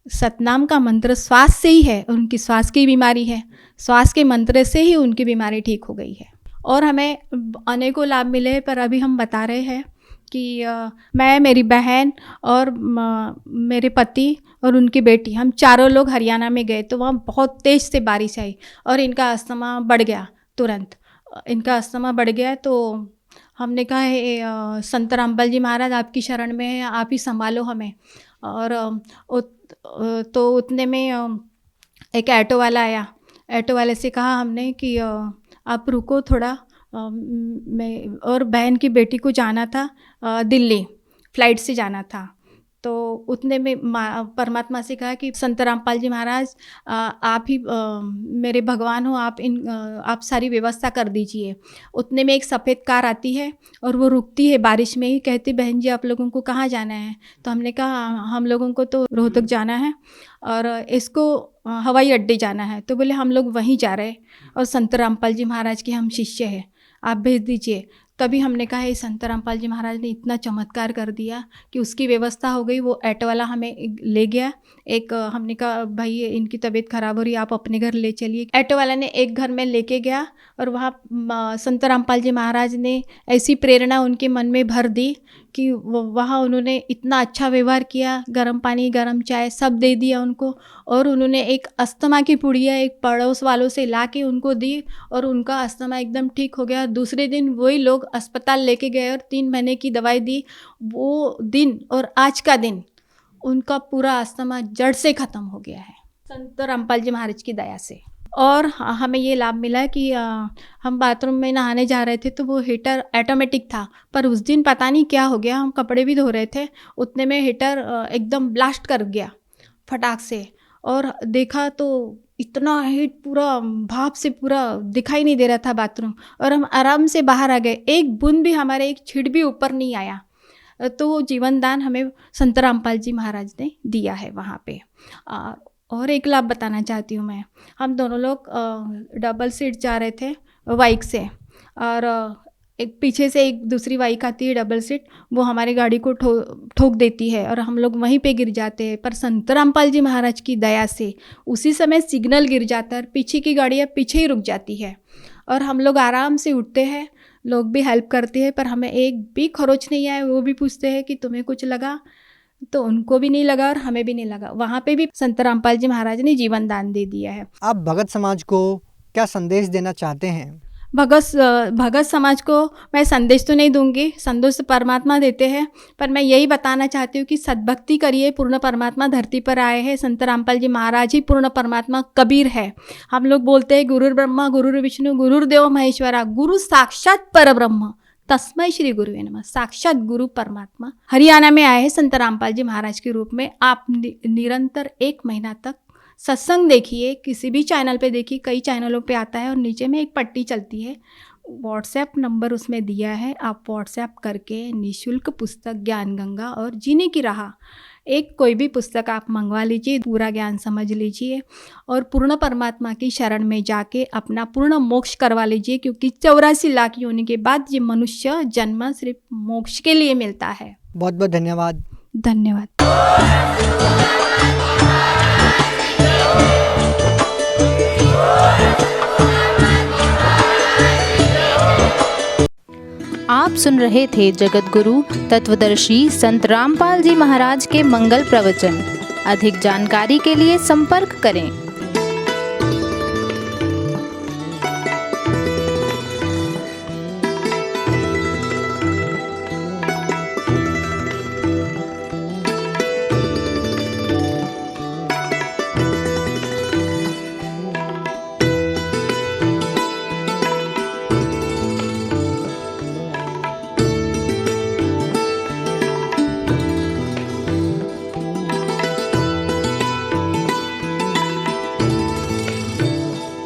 सतनाम का मंत्र श्वास से ही है, उनकी श्वास की बीमारी है, श्वास के मंत्र से ही उनकी बीमारी ठीक हो गई है। और हमें अनेकों लाभ मिले हैं, पर अभी हम बता रहे हैं कि मैं, मेरी बहन और मेरे पति और उनकी बेटी, हम चारों लोग हरियाणा में गए तो वहाँ बहुत तेज़ से बारिश आई और इनका अस्थमा बढ़ गया। तुरंत इनका अस्थमा बढ़ गया तो हमने कहा है संत रामपाल जी महाराज आपकी शरण में है, आप ही संभालो हमें। और तो उतने में एक ऑटो वाला आया। ऑटो वाले से कहा हमने कि आप रुको थोड़ा, मैं और बहन की बेटी को जाना था दिल्ली, फ़्लाइट से जाना था। तो उतने में परमात्मा से कहा कि संत रामपाल जी महाराज आप ही मेरे भगवान हो, आप सारी व्यवस्था कर दीजिए। उतने में एक सफ़ेद कार आती है और वो रुकती है बारिश में ही, कहती बहन जी आप लोगों को कहाँ जाना है? तो हमने कहा हम लोगों को तो रोहतक जाना है और इसको हवाई अड्डे जाना है। तो बोले हम लोग वहीं जा रहे और संत रामपाल जी महाराज के हम शिष्य हैं, आप भेज दीजिए। तभी हमने कहा ये संत रामपाल जी महाराज ने इतना चमत्कार कर दिया कि उसकी व्यवस्था हो गई। वो ऑटो वाला हमें ले गया। एक हमने कहा भाई इनकी तबीयत ख़राब हो रही है, आप अपने घर ले चलिए। ऑटो वाला ने एक घर में लेके गया और वहाँ संत रामपाल जी महाराज ने ऐसी प्रेरणा उनके मन में भर दी कि वहाँ उन्होंने इतना अच्छा व्यवहार किया, गर्म पानी गर्म चाय सब दे दिया उनको। और उन्होंने एक अस्थमा की पुड़िया एक पड़ोस वालों से ला के उनको दी और उनका अस्थमा एकदम ठीक हो गया। दूसरे दिन वही लोग अस्पताल लेके गए और 3 महीने की दवाई दी। वो दिन और आज का दिन उनका पूरा अस्थमा जड़ से ख़त्म हो गया है संत रामपाल जी महाराज की दया से। और हमें ये लाभ मिला कि हम बाथरूम में नहाने जा रहे थे तो वो हीटर ऑटोमेटिक था, पर उस दिन पता नहीं क्या हो गया, हम कपड़े भी धो रहे थे, उतने में हीटर एकदम ब्लास्ट कर गया फटाक से। और देखा तो इतना हीट पूरा भाप से पूरा दिखाई नहीं दे रहा था बाथरूम, और हम आराम से बाहर आ गए, एक बूंद भी हमारे एक छींट भी ऊपर नहीं आया। तो वो जीवन दान हमें संत रामपाल जी महाराज ने दिया है वहाँ पे। और एक लाभ बताना चाहती हूँ मैं। हम दोनों लोग डबल सीट जा रहे थे बाइक से, और एक पीछे से एक दूसरी बाइक आती है डबल सीट, वो हमारी गाड़ी को ठोक देती है और हम लोग वहीं पे गिर जाते हैं। पर संत रामपाल जी महाराज की दया से उसी समय सिग्नल गिर जाता है और पीछे की गाड़ियाँ पीछे ही रुक जाती है और हम लोग आराम से उठते हैं। लोग भी हेल्प करते हैं, पर हमें एक भी खरोच नहीं आया। वो भी पूछते हैं कि तुम्हें कुछ लगा, तो उनको भी नहीं लगा और हमें भी नहीं लगा। वहाँ पे भी संत रामपाल जी महाराज ने जीवन दान दे दिया है। आप भगत समाज को क्या संदेश देना चाहते हैं? भगत समाज को मैं संदेश तो नहीं दूंगी, संदेश तो परमात्मा देते हैं, पर मैं यही बताना चाहती हूँ कि सद्भक्ति करिए। पूर्ण परमात्मा धरती पर आए हैं, संत रामपाल जी महाराज ही पूर्ण परमात्मा कबीर है। हम लोग बोलते हैं गुरुर ब्रह्मा गुरुर विष्णु गुरुर्देव महेश्वरा, गुरु साक्षात परब्रह्म तस्मै श्री गुरुवे नमः। साक्षात गुरु परमात्मा हरियाणा में आए हैं संत रामपाल जी महाराज के रूप में। आप निरंतर 1 महीना तक सत्संग देखिए, किसी भी चैनल पे देखिए, कई चैनलों पे आता है और नीचे में एक पट्टी चलती है, व्हाट्सएप नंबर उसमें दिया है। आप व्हाट्सएप करके निःशुल्क पुस्तक ज्ञान गंगा और जीने की राह, एक कोई भी पुस्तक आप मंगवा लीजिए, पूरा ज्ञान समझ लीजिए और पूर्ण परमात्मा की शरण में जाके अपना पूर्ण मोक्ष करवा लीजिए। क्योंकि 84 लाख योनि के बाद ये मनुष्य जन्म सिर्फ मोक्ष के लिए मिलता है। बहुत बहुत धन्यवाद। धन्यवाद। आप सुन रहे थे जगत गुरु तत्वदर्शी संत रामपाल जी महाराज के मंगल प्रवचन। अधिक जानकारी के लिए संपर्क करें